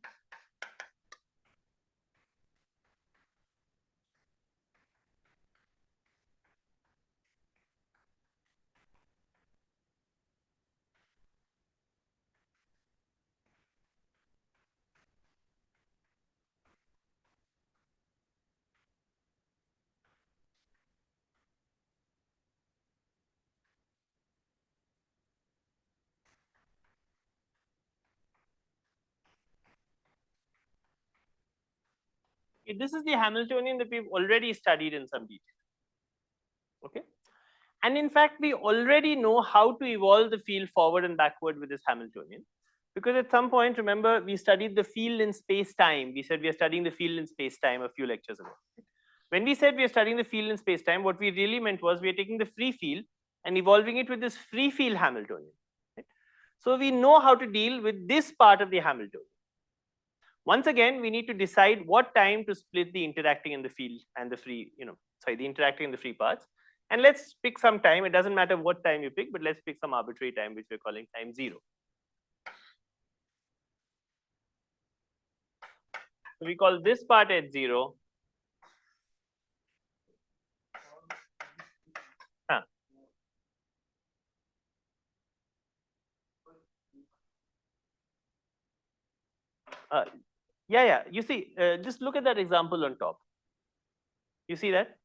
This is the Hamiltonian that we've already studied in some detail. Okay. And in fact, we already know how to evolve the field forward and backward with this Hamiltonian. Because at some point, remember, we studied the field in space-time. We said we are studying the field in space-time a few lectures ago. When we said we are studying the field in space-time, what we really meant was we are taking the free field and evolving it with this free field Hamiltonian. Right? So we know how to deal with this part of the Hamiltonian. Once again, we need to decide what time to split the interacting and the field and the free, the interacting and the free parts. And let's pick some time. It doesn't matter what time you pick, but let's pick some arbitrary time, which we're calling time 0. So we call this part at 0. Yeah. You see, just look at that example on top. You see that?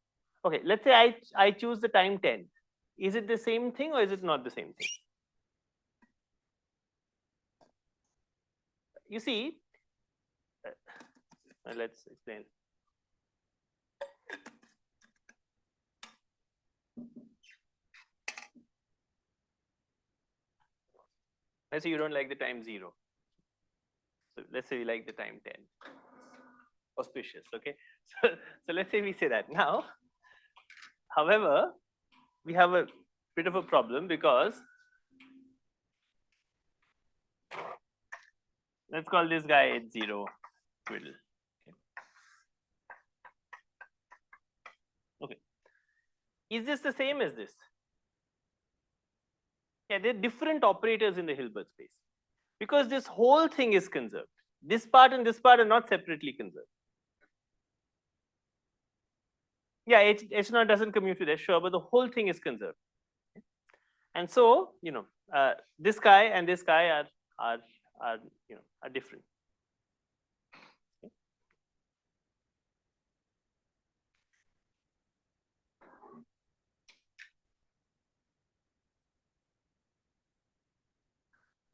Okay, let's say I choose the time 10. Is it the same thing or is it not the same thing? You see, let's explain. Let's say you don't like the time 0. So let's say we like the time 10. Auspicious, okay? So let's say we say that. Now, however, we have a bit of a problem because let's call this guy at 0 twiddle. Okay. Is this the same as this? Yeah, there are different operators in the Hilbert space because this whole thing is conserved. This part and this part are not separately conserved. Yeah, H naught doesn't commute with S, sure, but the whole thing is conserved. And so, this guy and this guy are different.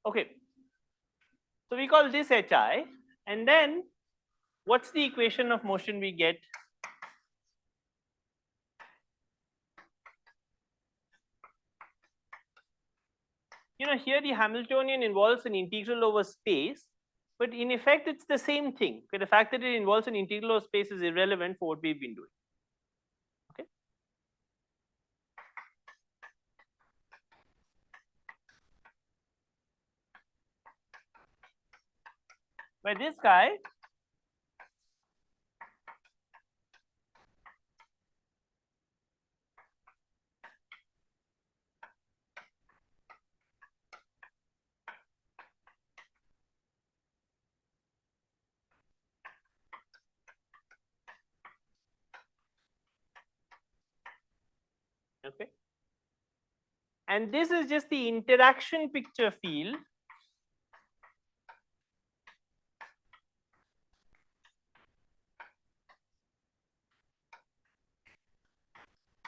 Okay. So we call this HI, and then what's the equation of motion we get? Here the Hamiltonian involves an integral over space, but in effect it's the same thing. Okay, the fact that it involves an integral over space is irrelevant for what we've been doing. Okay. But this guy okay. And this is just the interaction picture field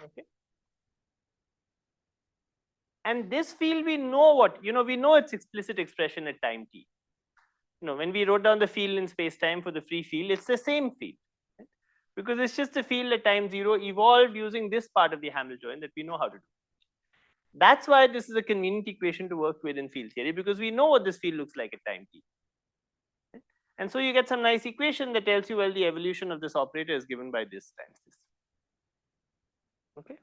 okay. And this field we know what, we know its explicit expression at time t. When we wrote down the field in space-time for the free field, it's the same field. Right? Because it's just a field at time 0 evolved using this part of the Hamiltonian that we know how to do. That's why this is a convenient equation to work with in field theory, because we know what this field looks like at time t. Right? And so you get some nice equation that tells you, well, the evolution of this operator is given by this times this. Okay.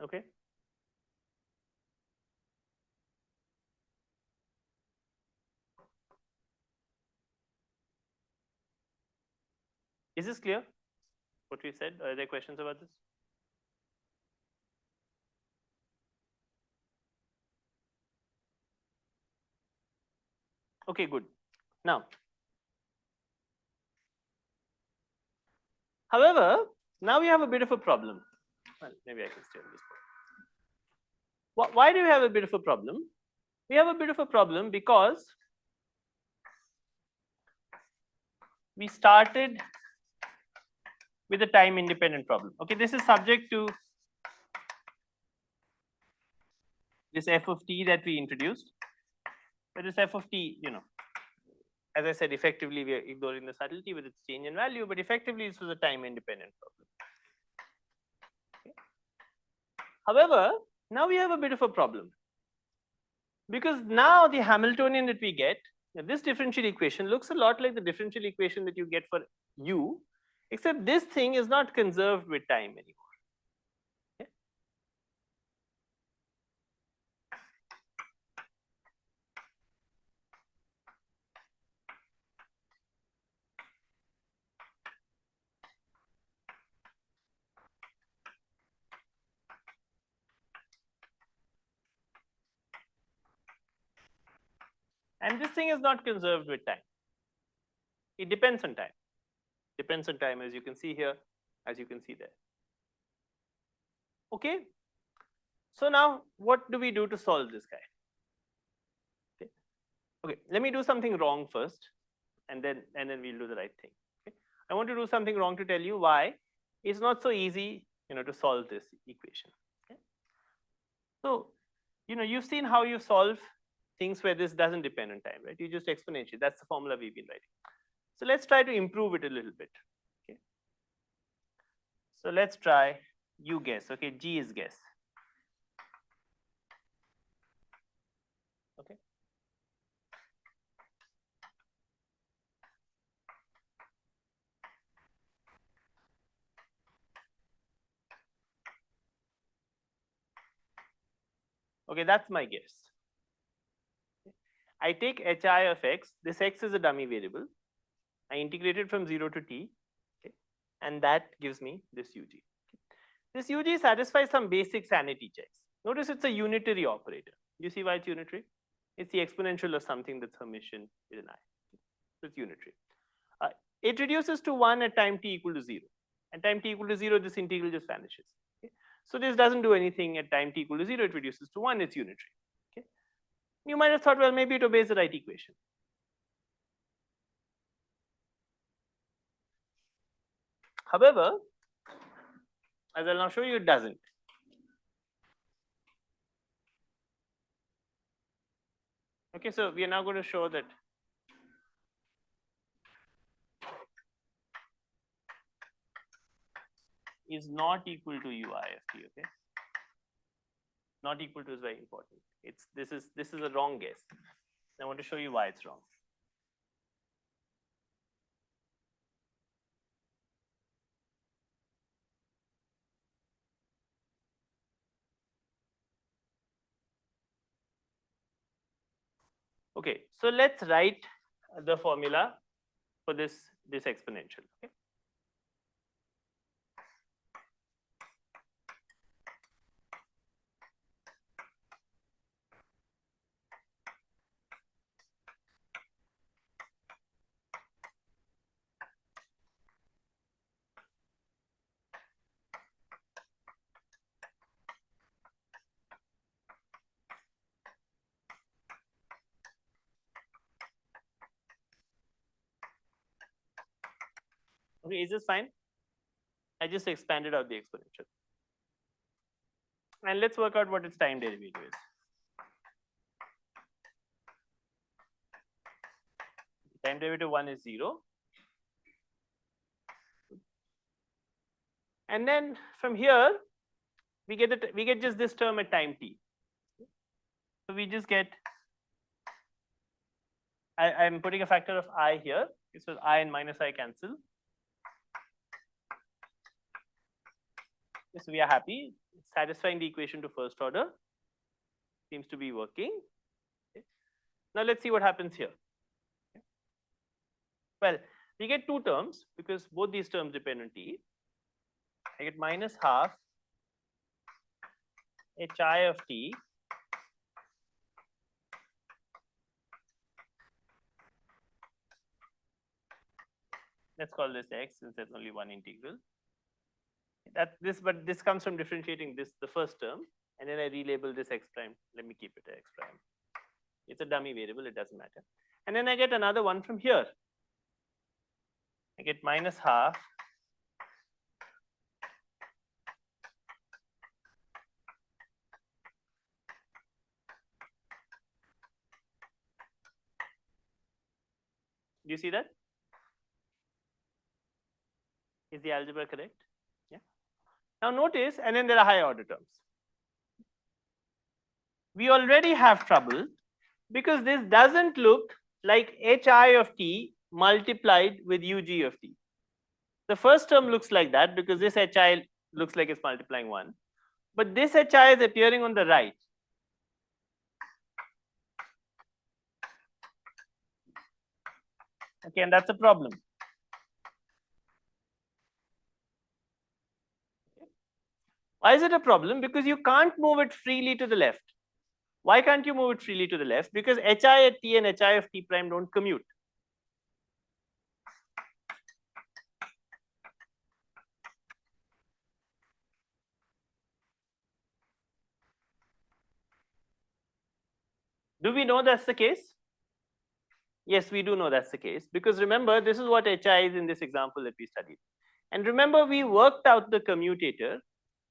Okay. Is this clear? What we said? Are there questions about this? Okay, good. Now, however, now we have a bit of a problem. Well, maybe I can stay on this point. Why do we have a bit of a problem? We have a bit of a problem because we started with a time independent problem. Okay, this is subject to this f of t that we introduced. But this f of t, as I said, effectively we are ignoring the subtlety with its change in value, but effectively this was a time independent problem. Okay. However, now we have a bit of a problem, because now the Hamiltonian that we get, this differential equation looks a lot like the differential equation that you get for u, except this thing is not conserved with time anymore. Okay. And this thing is not conserved with time. It depends on time. Depends on time, as you can see here, as you can see there. Okay. So now what do we do to solve this guy? Okay. Okay, let me do something wrong first, and then we'll do the right thing. Okay. I want to do something wrong to tell you why it's not so easy, to solve this equation. Okay. So, you've seen how you solve things where this doesn't depend on time, right? You just exponentiate. That's the formula we've been writing. So let's try to improve it a little bit. Okay. So let's try, you guess. Okay, G is guess. Okay. Okay, that's my guess. I take hi of x. This x is a dummy variable. I integrate it from 0 to t, okay, and that gives me this UG. Okay. This UG satisfies some basic sanity checks. Notice it's a unitary operator. You see why it's unitary? It's the exponential of something that's Hermitian with an I. So it's unitary. It reduces to 1 at time t equal to 0. At time t equal to 0, this integral just vanishes. Okay. So this doesn't do anything at time t equal to 0, it reduces to 1, it's unitary. Okay. You might have thought, well, maybe it obeys the right equation. However, as I'll now show you, it doesn't. Okay, so we are now going to show that is not equal to ui of t. Okay, not equal to is very important. This is a wrong guess. I want to show you why it's wrong. Okay, so let's write the formula for this exponential. Okay. Okay, is this fine? I just expanded out the exponential. And let's work out what its time derivative is. Time derivative 1 is 0. And then from here, we get just this term at time t. So we just get, I'm putting a factor of I here. So I and minus I cancel. So we are happy. It's satisfying the equation to first order. Seems to be working. Okay. Now let's see what happens here. Okay. Well, we get two terms because both these terms depend on t. I get minus half hi of t let's call this x since there's only one integral. But this comes from differentiating the first term, and then I relabel this x prime. Let me keep it x prime. It's a dummy variable, it doesn't matter. And then I get another one from here. I get minus half Do you see that? Is the algebra correct? Yeah. Now notice, and then there are higher order terms. We already have trouble because this doesn't look like hi of t multiplied with ug of t. The first term looks like that because this hi looks like it's multiplying 1. But this hi is appearing on the right. Okay, and that's a problem. Why is it a problem? Because you can't move it freely to the left. Why can't you move it freely to the left? Because hi at t and hi of t prime don't commute. Do we know that's the case? Yes, we do know that's the case because remember, this is what hi is in this example that we studied. And remember, we worked out the commutator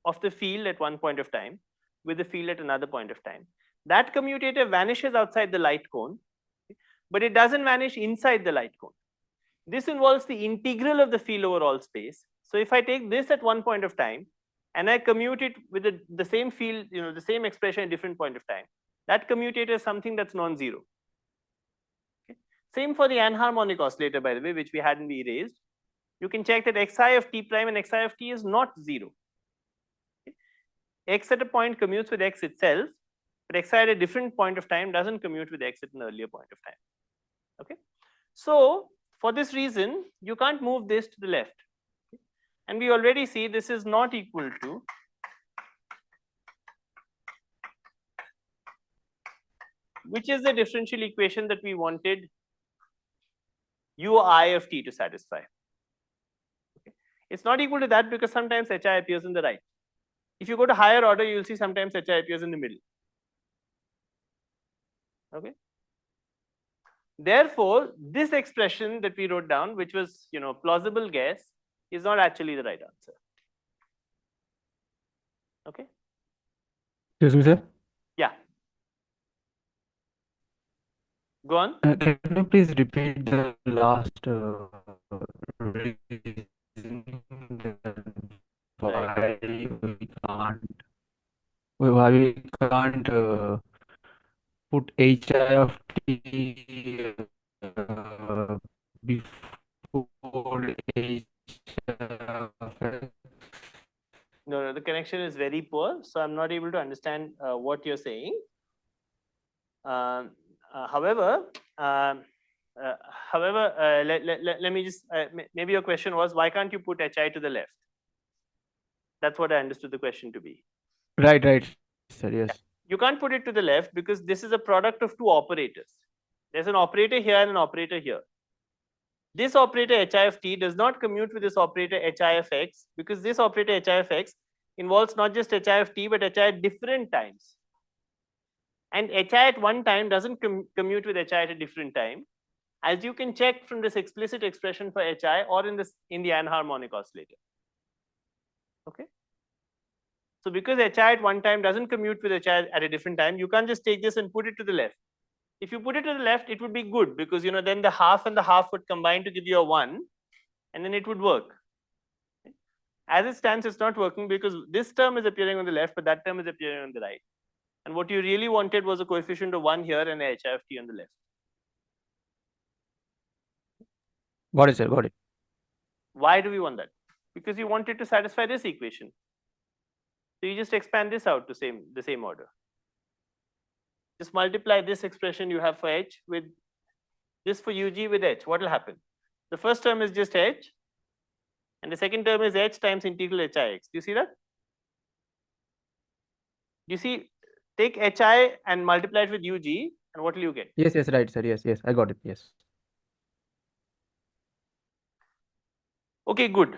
of the field at one point of time with the field at another point of time. That commutator vanishes outside the light cone, but it doesn't vanish inside the light cone. This involves the integral of the field over all space. So if I take this at one point of time and I commute it with the same field, the same expression at different point of time, that commutator is something that's non-zero. Okay. Same for the anharmonic oscillator, by the way, which we hadn't erased. You can check that xi of t prime and xi of t is not 0. Okay. X at a point commutes with x itself, but xi at a different point of time doesn't commute with x at an earlier point of time. Okay. So for this reason, you can't move this to the left. And we already see this is not equal to which is the differential equation that we wanted ui of t to satisfy. Okay. It's not equal to that because sometimes hi appears in the right. If you go to higher order, you'll see sometimes hi appears in the middle. Okay. Therefore, this expression that we wrote down, which was plausible guess, is not actually the right answer. Okay. Excuse me, sir. Yeah. Go on. Can you please repeat the last reason why we can't put hi of t before hi of x? No, the connection is very poor, so I'm not able to understand what you're saying. However, let me just maybe your question was why can't you put hi to the left? That's what I understood the question to be. Right, sir. Yes. You can't put it to the left because this is a product of two operators. There's an operator here and an operator here. This operator hi of t does not commute with this operator hi of x because this operator hi of x involves not just hi of t but hi at different times. And hi at one time doesn't commute with hi at a different time, as you can check from this explicit expression for hi or in the anharmonic oscillator. Okay. So because hi at one time doesn't commute with hi at a different time, you can't just take this and put it to the left. If you put it to the left, it would be good because then the half and the half would combine to give you a 1, and then it would work. As it stands, it's not working because this term is appearing on the left, but that term is appearing on the right. And what you really wanted was a coefficient of 1 here and a hi of t on the left. Got it, sir. Got it. Why do we want that? Because you wanted to satisfy this equation. So you just expand this out to the same order. Just multiply this expression you have for h with this for ug with h. What will happen? The first term is just h, and the second term is h times integral hix. Do you see that? You see, take hi and multiply it with ug, and what will you get? Yes, right, sir. Yes, I got it. Yes. Okay, good.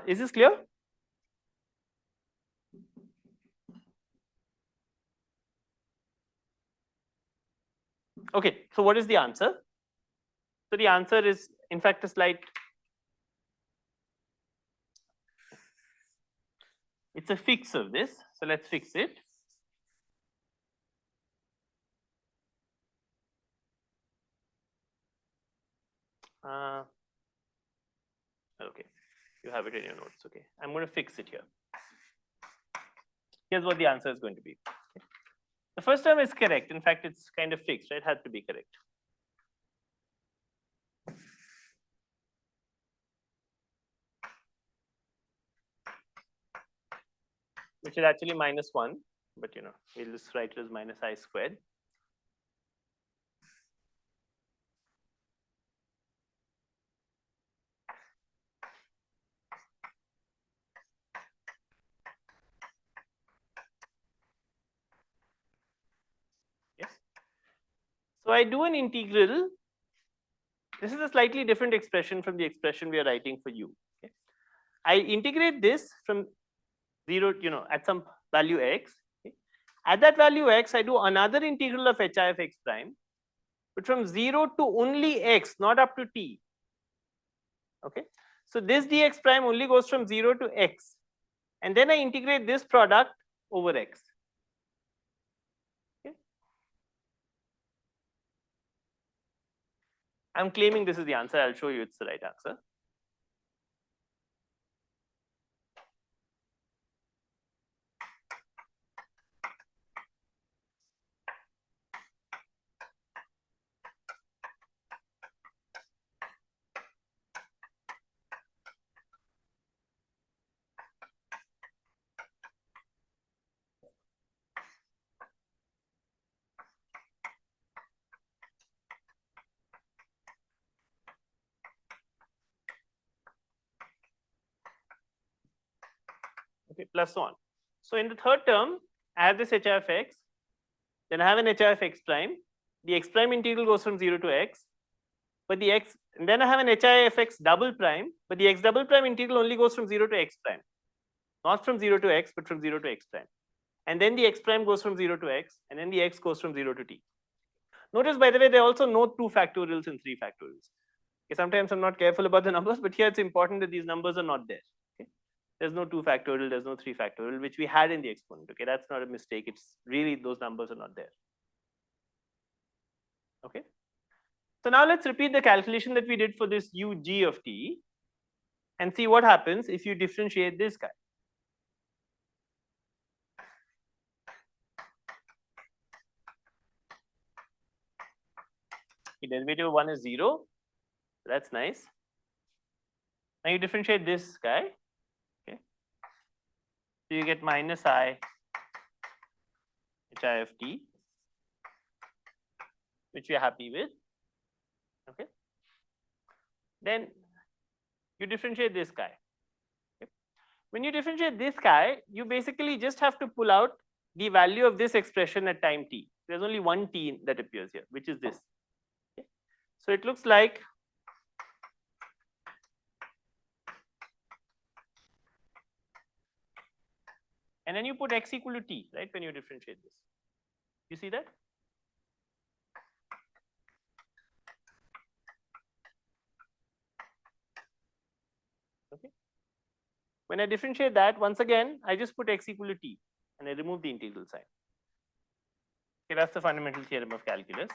Is this clear? Okay, so what is the answer? So the answer is, in fact, a slight, it's a fix of this. So let's fix it. have it in your notes. Okay, I'm going to fix it here. Here's what the answer is going to be. Okay. The first term is correct. In fact, it's kind of fixed, right? It had to be correct. Which is actually -1, but we'll just write it as -I squared. Yes. So I do an integral. This is a slightly different expression from the expression we are writing for u. Okay. I integrate this from 0, at some value x. Okay. At that value x, I do another integral of hi of x prime, but from 0 to only x, not up to t. Okay. So this dx prime only goes from 0 to x, and then I integrate this product over x. Okay. I'm claiming this is the answer. I'll show you it's the right answer. Okay, plus 1. So in the third term, I have this hi of x, then I have an hi of x prime. The x prime integral goes from 0 to x, but the x, and then I have an hi of x double prime, but the x double prime integral only goes from 0 to x prime. Not from 0 to x, but from 0 to x prime. And then the x prime goes from 0 to x, and then the x goes from 0 to t. Notice, by the way, there are also no 2 factorials and 3 factorials. Okay, sometimes I'm not careful about the numbers, but here it's important that these numbers are not there. Okay? There's no 2 factorial, there's no 3 factorial, which we had in the exponent. Okay, that's not a mistake. It's really those numbers are not there. Okay. So now let's repeat the calculation that we did for this ug of t and see what happens if you differentiate this guy. The derivative of 1 is 0. That's nice. Now you differentiate this guy. Okay. So you get -I hi of t, which we are happy with. Okay. Then you differentiate this guy. Okay. When you differentiate this guy, you basically just have to pull out the value of this expression at time t. There's only one t that appears here, which is this. Okay. So it looks like and then you put x equal to t, right, when you differentiate this. You see that? Okay. When I differentiate that, once again, I just put x equal to t and I remove the integral sign. Okay, that's the fundamental theorem of calculus.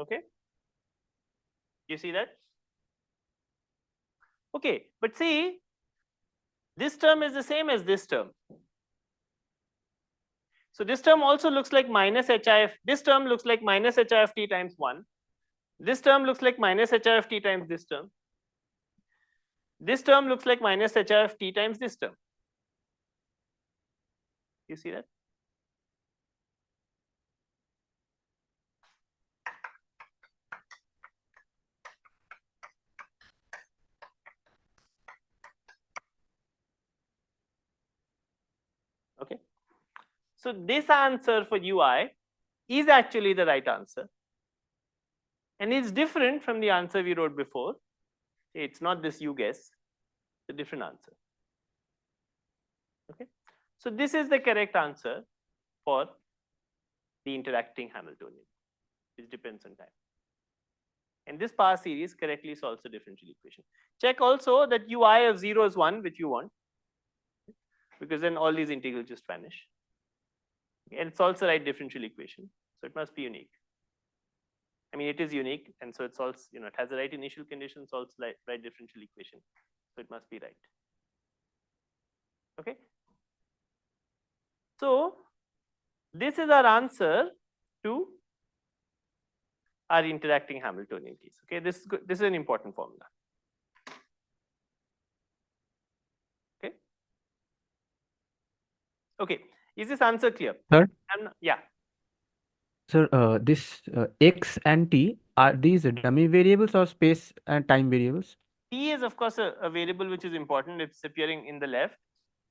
Okay. You see that? Okay, but see, this term is the same as this term. So this term also looks like -hi of, this term looks like -hi of t times 1. This term looks like -hi of t times this term. This term looks like -hi of t times this term. You see that? Okay. So this answer for ui is actually the right answer. And it's different from the answer we wrote before. It's not this you guess, it's a different answer. Okay. So this is the correct answer for the interacting Hamiltonian, which depends on time. And this power series correctly solves the differential equation. Check also that ui of 0 is 1, which you want, because then all these integrals just vanish. And it solves the right differential equation. So it must be unique. I mean, it is unique, and so it solves, it has the right initial condition, solves the right differential equation. So it must be right. Okay. So this is our answer to our interacting Hamiltonian case. Okay, this is good. This is an important formula. Okay. Okay. Is this answer clear? Sir? Yeah. Sir, this x and t, are these dummy variables or space and time variables? T is of course a variable which is important. It's appearing in the left.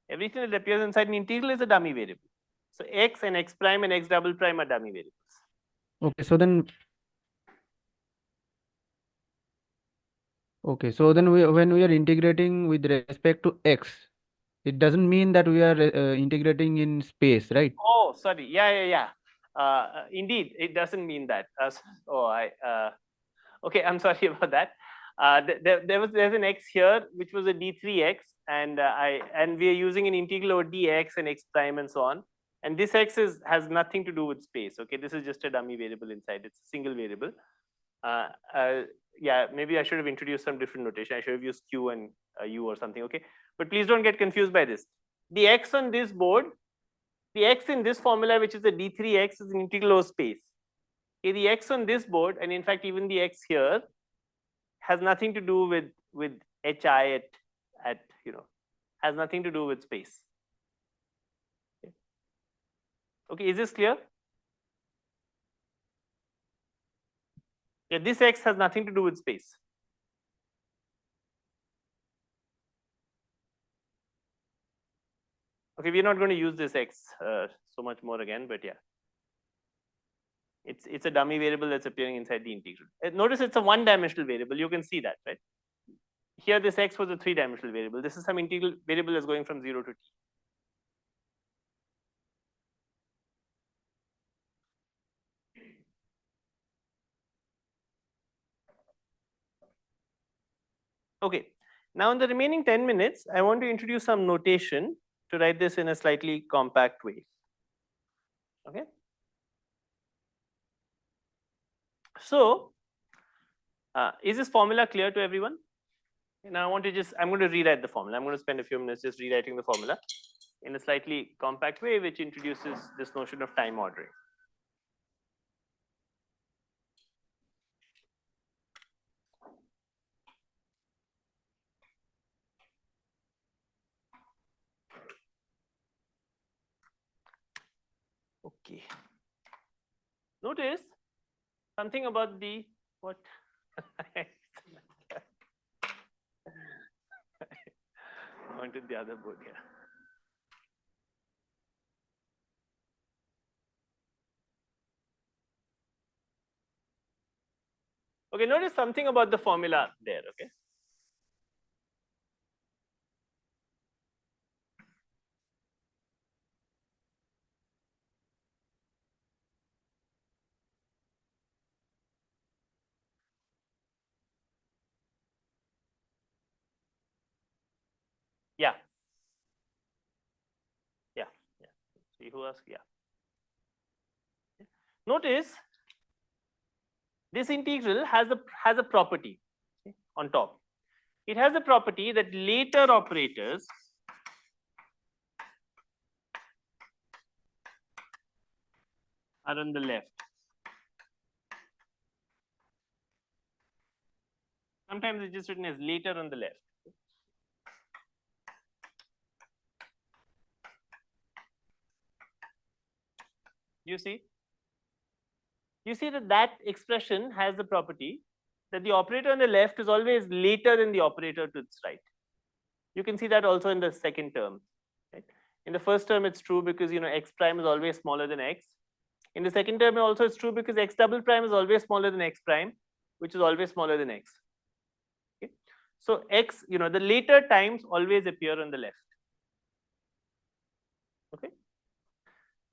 Everything that appears inside an integral is a dummy variable. So x and x prime and x double prime are dummy variables. Okay, so then when we are integrating with respect to x, it doesn't mean that we are integrating in space, right? Oh, sorry. Yeah. Indeed, it doesn't mean that. Okay, I'm sorry about that. There's an x here which was a d3x, and we are using an integral over dx and x prime and so on. And this x has nothing to do with space. Okay, this is just a dummy variable inside. It's a single variable. Yeah, maybe I should have introduced some different notation. I should have used q and u or something. Okay, but please don't get confused by this. The x on this board, the x in this formula, which is a d3x, is an integral over space. Okay, the x on this board, and in fact even the x here, has nothing to do with hi at has nothing to do with space. Okay, is this clear? Yeah, this x has nothing to do with space. Okay, we're not going to use this x so much more again, but yeah. It's a dummy variable that's appearing inside the integral. Notice it's a one-dimensional variable. You can see that, right? Here this x was a three-dimensional variable. This is some integral variable that's going from 0 to t. Okay, now in the remaining 10 minutes, I want to introduce some notation to write this in a slightly compact way. Okay. So, is this formula clear to everyone? Now I'm going to rewrite the formula. I'm going to spend a few minutes just rewriting the formula in a slightly compact way, which introduces this notion of time ordering. Okay. Notice something about the what? I wanted the other board here. Okay, notice something about the formula there, okay? Yeah. See who asked? Yeah. Notice this integral has a property on top. It has a property that later operators are on the left. Sometimes it's just written as later on the left. You see? You see that expression has the property that the operator on the left is always later than the operator to its right. You can see that also in the second term. Right? In the first term, it's true because x prime is always smaller than x. In the second term, also it's true because x double prime is always smaller than x prime, which is always smaller than x. Okay? So x, the later times always appear on the left. Okay.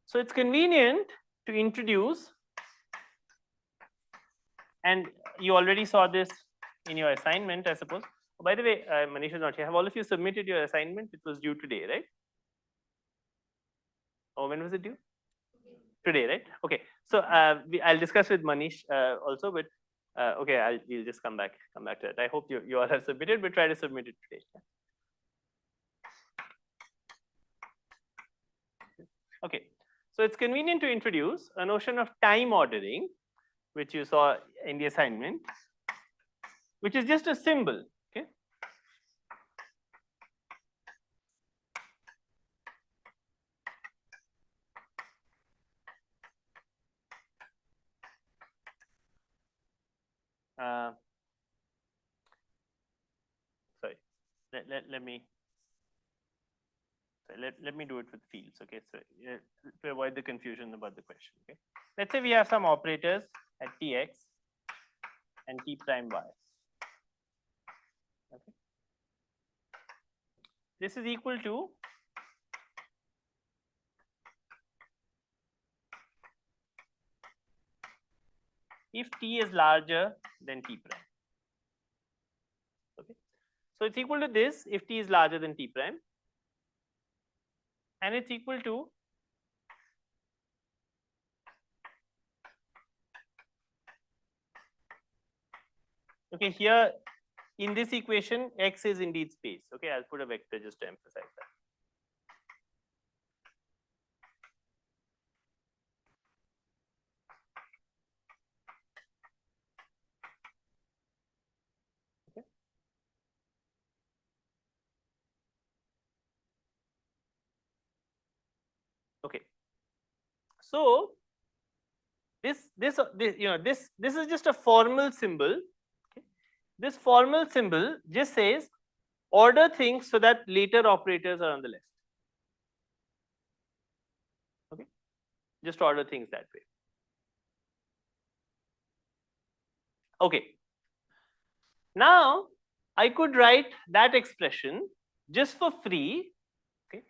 So it's convenient to introduce And you already saw this in your assignment, I suppose. Oh, by the way, Manish is not here. Have all of you submitted your assignment? It was due today, right? Oh, when was it due? Today, right? Okay. So I'll discuss with Manish also, but okay, we'll just come back to it. I hope you all have submitted, but try to submit it today. Okay. So it's convenient to introduce a notion of time ordering, which you saw in the assignment, which is just a symbol. Okay. Sorry, let me let me do it with fields. Okay, so to avoid the confusion about the question. Okay, let's say we have some operators at tx and t prime y. Okay, this is equal to if t is larger than t prime. Okay, so it's equal to this if t is larger than t prime, and it's equal to okay, here in this equation x is indeed space. Okay, I'll put a vector just to emphasize that. Okay. Okay. So this is just a formal symbol. Okay. This formal symbol just says order things so that later operators are on the left. Okay, just order things that way. Okay, now I could write that expression just for free, okay,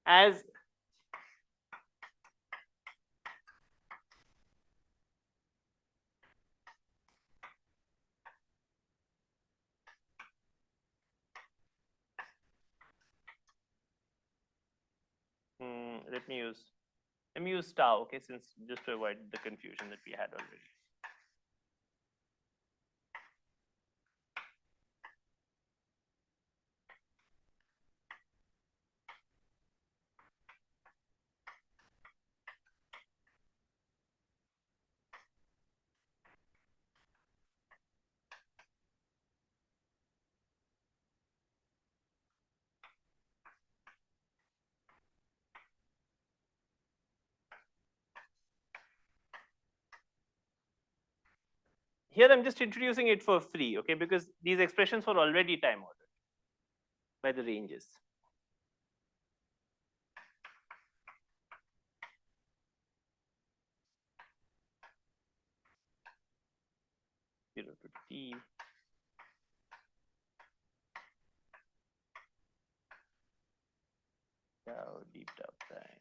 as let me use tau, okay, since just to avoid the confusion that we had already. Here I'm just introducing it for free, okay, because these expressions were already time ordered by the ranges. Zero to t. Tau d tau prime.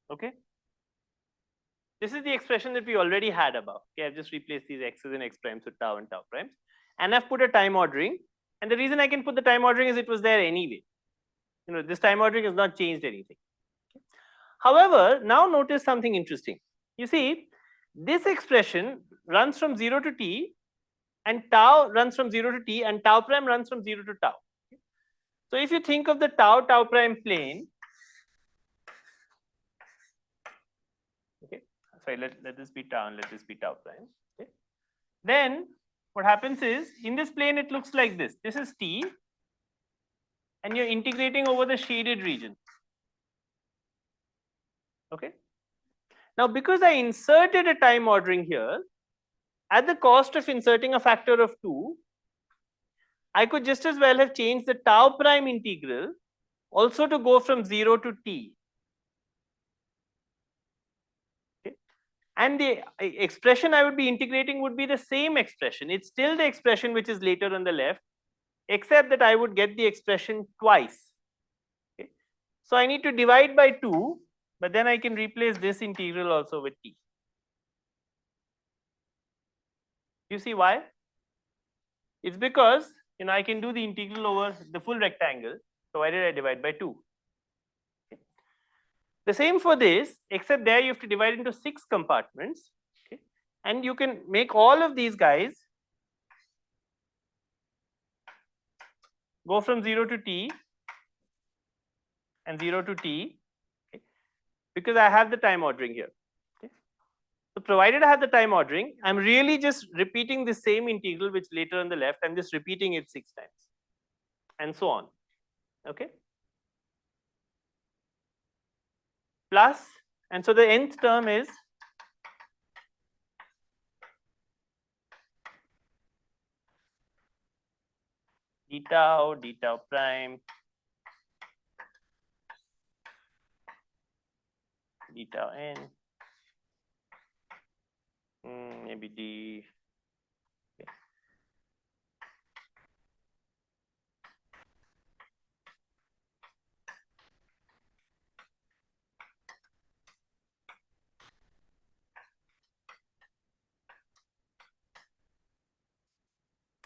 Okay. This is the expression that we already had above. Okay, I've just replaced these x's and x primes with tau and tau primes, and I've put a time ordering. And the reason I can put the time ordering is it was there anyway. You know, this time ordering has not changed anything. Okay. However, now notice something interesting. You see, this expression runs from 0 to t, and tau runs from 0 to t, and tau prime runs from 0 to tau. So if you think of the tau prime plane, okay, sorry, let this be tau and let this be tau prime. Okay. Then what happens is in this plane it looks like this. This is t, and you're integrating over the shaded region. Okay. Now because I inserted a time ordering here, at the cost of inserting a factor of 2, I could just as well have changed the tau prime integral also to go from 0 to t. Okay. And the expression I would be integrating would be the same expression. It's still the expression which is later on the left, except that I would get the expression twice. Okay. So I need to divide by 2, but then I can replace this integral also with t. You see why? It's because I can do the integral over the full rectangle provided I divide by 2. Okay. The same for this, except there you have to divide into 6 compartments. Okay. And you can make all of these guys go from 0 to t and 0 to t, okay, because I have the time ordering here. Okay. So provided I have the time ordering, I'm really just repeating the same integral which later on the left, I'm just repeating it 6 times and so on. Okay. Plus, and so the nth term is d tau prime, d tau n, maybe d. Okay.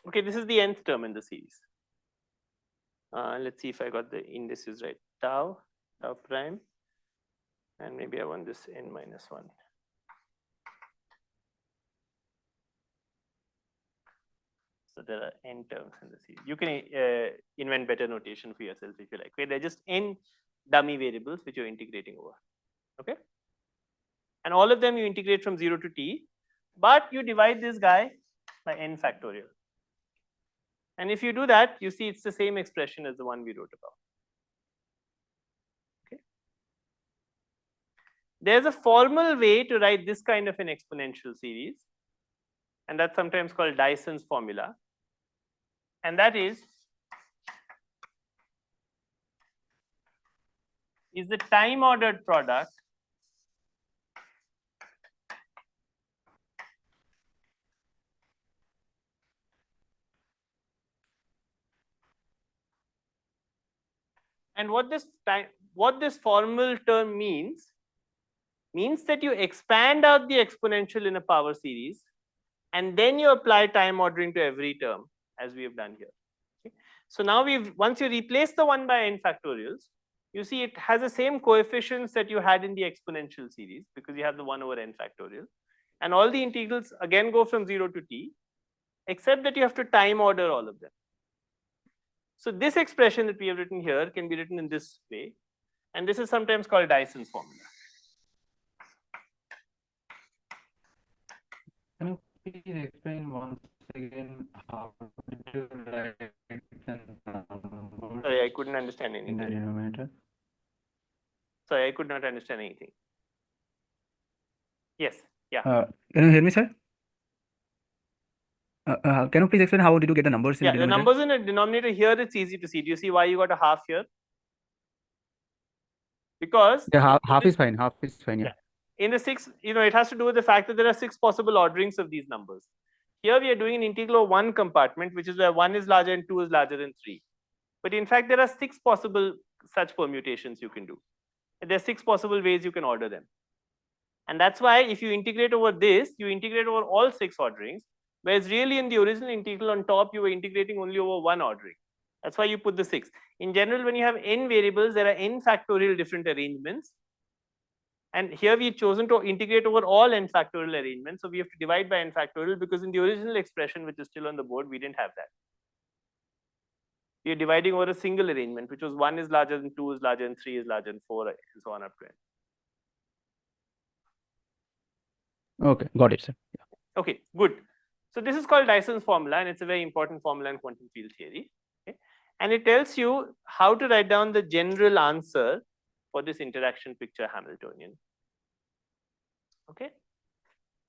Okay, this is the nth term in the series. Let's see if I got the indices right. Tau prime, and maybe I want this n minus 1. So there are n terms in the series. You can invent better notation for yourself if you like. Okay, they're just n dummy variables which you're integrating over. Okay, and all of them you integrate from 0 to t, but you divide this guy by n factorial. And if you do that, you see it's the same expression as the one we wrote about. Okay. There's a formal way to write this kind of an exponential series, and that's sometimes called Dyson's formula. And that is the time ordered product and what this formal term means that you expand out the exponential in a power series and then you apply time ordering to every term as we have done here. Okay. So now once you replace the 1 by n factorials, you see it has the same coefficients that you had in the exponential series because you have the 1 over n factorial, and all the integrals again go from 0 to t, except that you have to time order all of them. So this expression that we have written here can be written in this way, and this is sometimes called Dyson's formula. Can you please explain once again how to write the numbers Sorry, I couldn't understand in the anything. denominator? Sorry, I could not understand anything. Yes, yeah. Can you hear me, sir? Can you please explain how did you get the numbers in Yeah, the the denominator? numbers in the denominator here, it's easy to see. Do you see why you got a half here? Because Yeah, half is fine. Half is fine. Yeah. in the 6, it has to do with the fact that there are 6 possible orderings of these numbers. Here we are doing an integral of 1 compartment, which is where 1 is larger and 2 is larger than 3. But in fact, there are 6 possible such permutations you can do. And there are 6 possible ways you can order them. And that's why if you integrate over this, you integrate over all 6 orderings, whereas really in the original integral on top, you were integrating only over 1 ordering. That's why you put the 6. In general, when you have n variables, there are n factorial different arrangements. And here we've chosen to integrate over all n factorial arrangements. So we have to divide by n factorial because in the original expression, which is still on the board, we didn't have that. We are dividing over a single arrangement, which was 1 is larger than 2 is larger than 3 is larger than 4 and so on up to n. Okay, got it, sir. Yeah. Okay, good. So this is called Dyson's formula, and it's a very important formula in quantum field theory. Okay? And it tells you how to write down the general answer for this interaction picture Hamiltonian. Okay.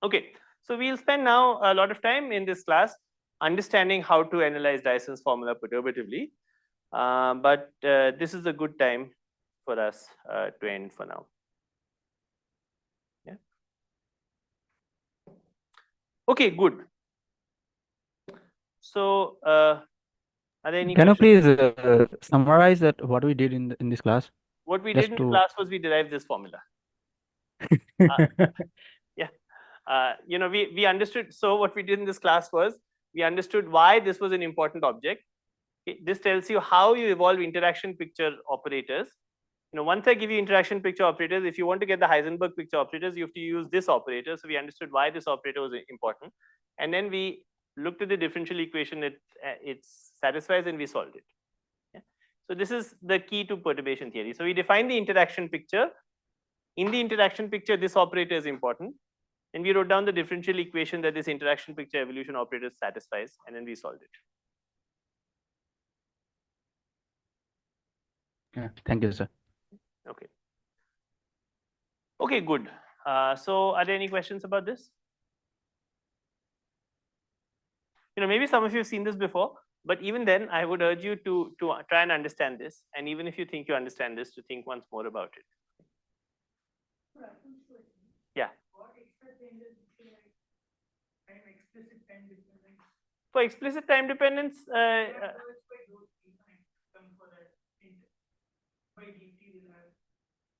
Okay. So we'll spend now a lot of time in this class understanding how to analyze Dyson's formula perturbatively. But this is a good time for us to end for now. Yeah. Okay, good. So Are there any Can you questions? please summarize that what we did in this class? What we did Just in the to class was we derived this formula. Yeah. You know, we understood. So what we did in this class was we understood why this was an important object. This tells you how you evolve interaction picture operators. You know, once I give you interaction picture operators, if you want to get the Heisenberg picture operators, you have to use this operator. So we understood why this operator was important. And then we looked at the differential equation that it satisfies, and we solved it. Yeah. So this is the key to perturbation theory. So we define the interaction picture. In the interaction picture, this operator is important. And we wrote down the differential equation that this interaction picture evolution operator satisfies, and then we solved it. Yeah, thank you, sir. Okay. Okay, good. So are there any questions about this? You know, maybe some of you have seen this before, but even then, I would urge you to try and understand this. And even if you think you understand this, to think once more about it. Yeah. For explicit time dependence,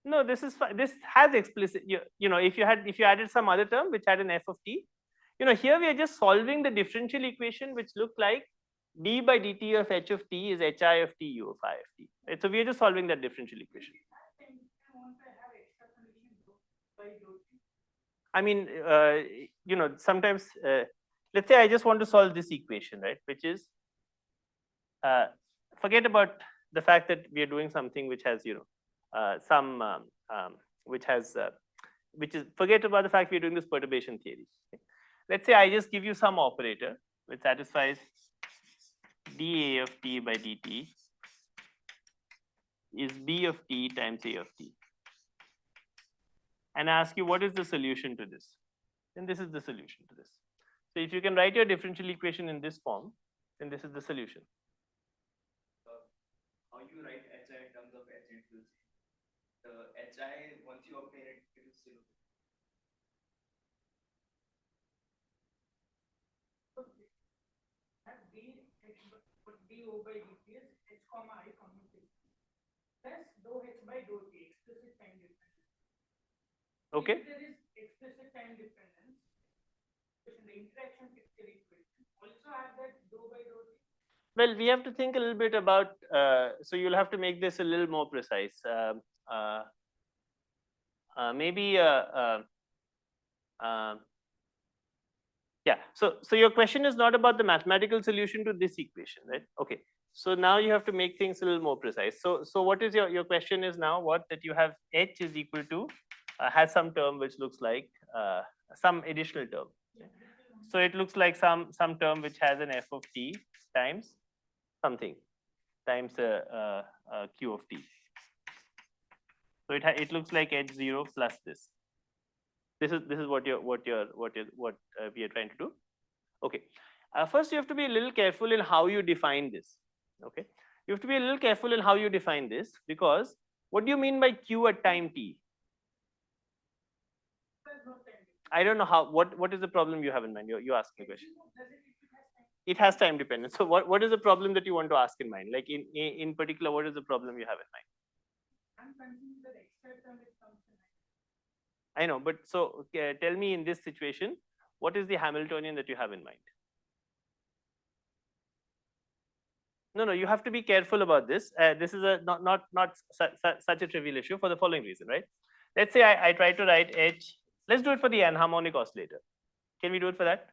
no, this is this has explicit. You know, if you added some other term which had an f of t, you know, here we are just solving the differential equation which looked like d by dt of h of t is hi of t u of I of t. Right? So we are just solving that differential equation. I mean, you know, sometimes, let's say I just want to solve this equation, right? Which is, forget about the fact that we are doing something which has, you know, which is, forget about the fact we are doing this perturbation theory. Okay? Let's say I just give you some operator which satisfies dA of t by dt is b of t times a of t. And I ask you, what is the solution to this? Then this is the solution to this. So if you can write your differential equation in this form, then this is the solution. How you write HI in terms of H into the HI, once you obtain it, it is zero. dO by dt is h comma I comma t plus dou h by dou t, explicit time dependence. Okay. If there is explicit time dependence, the interaction picture equation also have that dou by dou t. Well, we have to think a little bit about, so you'll have to make this a little more precise. Maybe, yeah, so your question is not about the mathematical solution to this equation, right? Okay, so now you have to make things a little more precise. So what is your question is now what, that you have h is equal to, has some term which looks like some additional term. So it looks like some term which has an f of t times something times q of t. So it looks like h0 plus this. This is what we are trying to do. Okay. First, you have to be a little careful in how you define this. Okay. You have to be a little careful in how you define this, because what do you mean by q at time t? I don't know how. What is the problem you have in mind? You ask the question. It has time dependence. So what is the problem that you want to ask in mind? Like in particular, what is the problem you have in mind? I'm confused that extra term is function. I know, but so tell me, in this situation, what is the Hamiltonian that you have in mind? No, you have to be careful about this. This is a not such a trivial issue for the following reason, right? Let's say I try to write h. Let's do it for the anharmonic oscillator. Can we do it for that?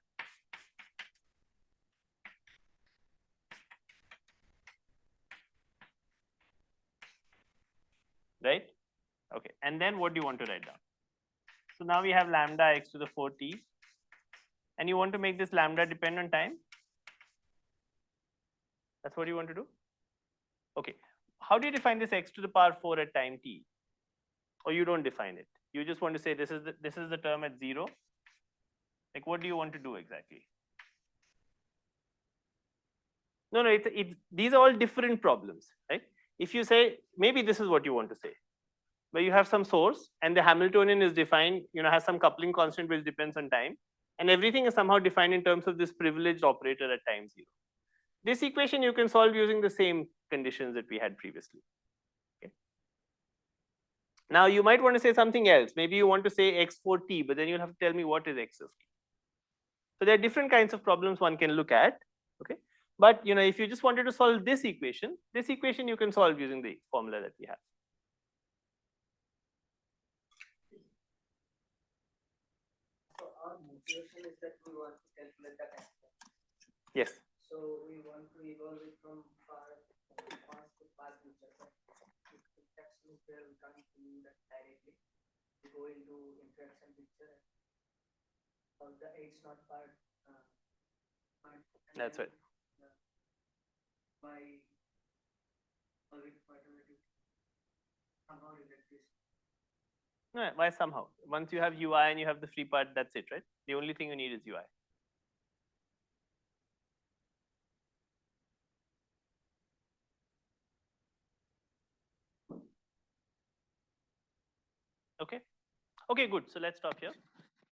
Right? Okay. And then what do you want to write down? So now we have lambda x to the 4t. And you want to make this lambda depend on time? That's what you want to do? Okay. How do you define this x to the power 4 at time t? Or you don't define it? You just want to say this is the term at 0. Like, what do you want to do exactly? No, it's these are all different problems, right? If you say, maybe this is what you want to say, where you have some source and the Hamiltonian is defined, you know, has some coupling constant which depends on time, and everything is somehow defined in terms of this privileged operator at time 0. This equation you can solve using the same conditions that we had previously. Okay. Now you might want to say something else. Maybe you want to say x for t, but then you'll have to tell me what is x of t. So there are different kinds of problems one can look at. Okay. But you know, if you just wanted to solve this equation you can solve using the formula that we have. So our motivation is that we want to calculate the time. Yes. So we want to evolve it from past to past future. If interaction is there, we can't do that directly. We go into interaction picture. Or the H not part. That's right. By solving mathematics, somehow relate this. No, why somehow? Once you have UI and you have the free part, that's it, right? The only thing you need is UI. Okay. Okay, good. So let's stop here.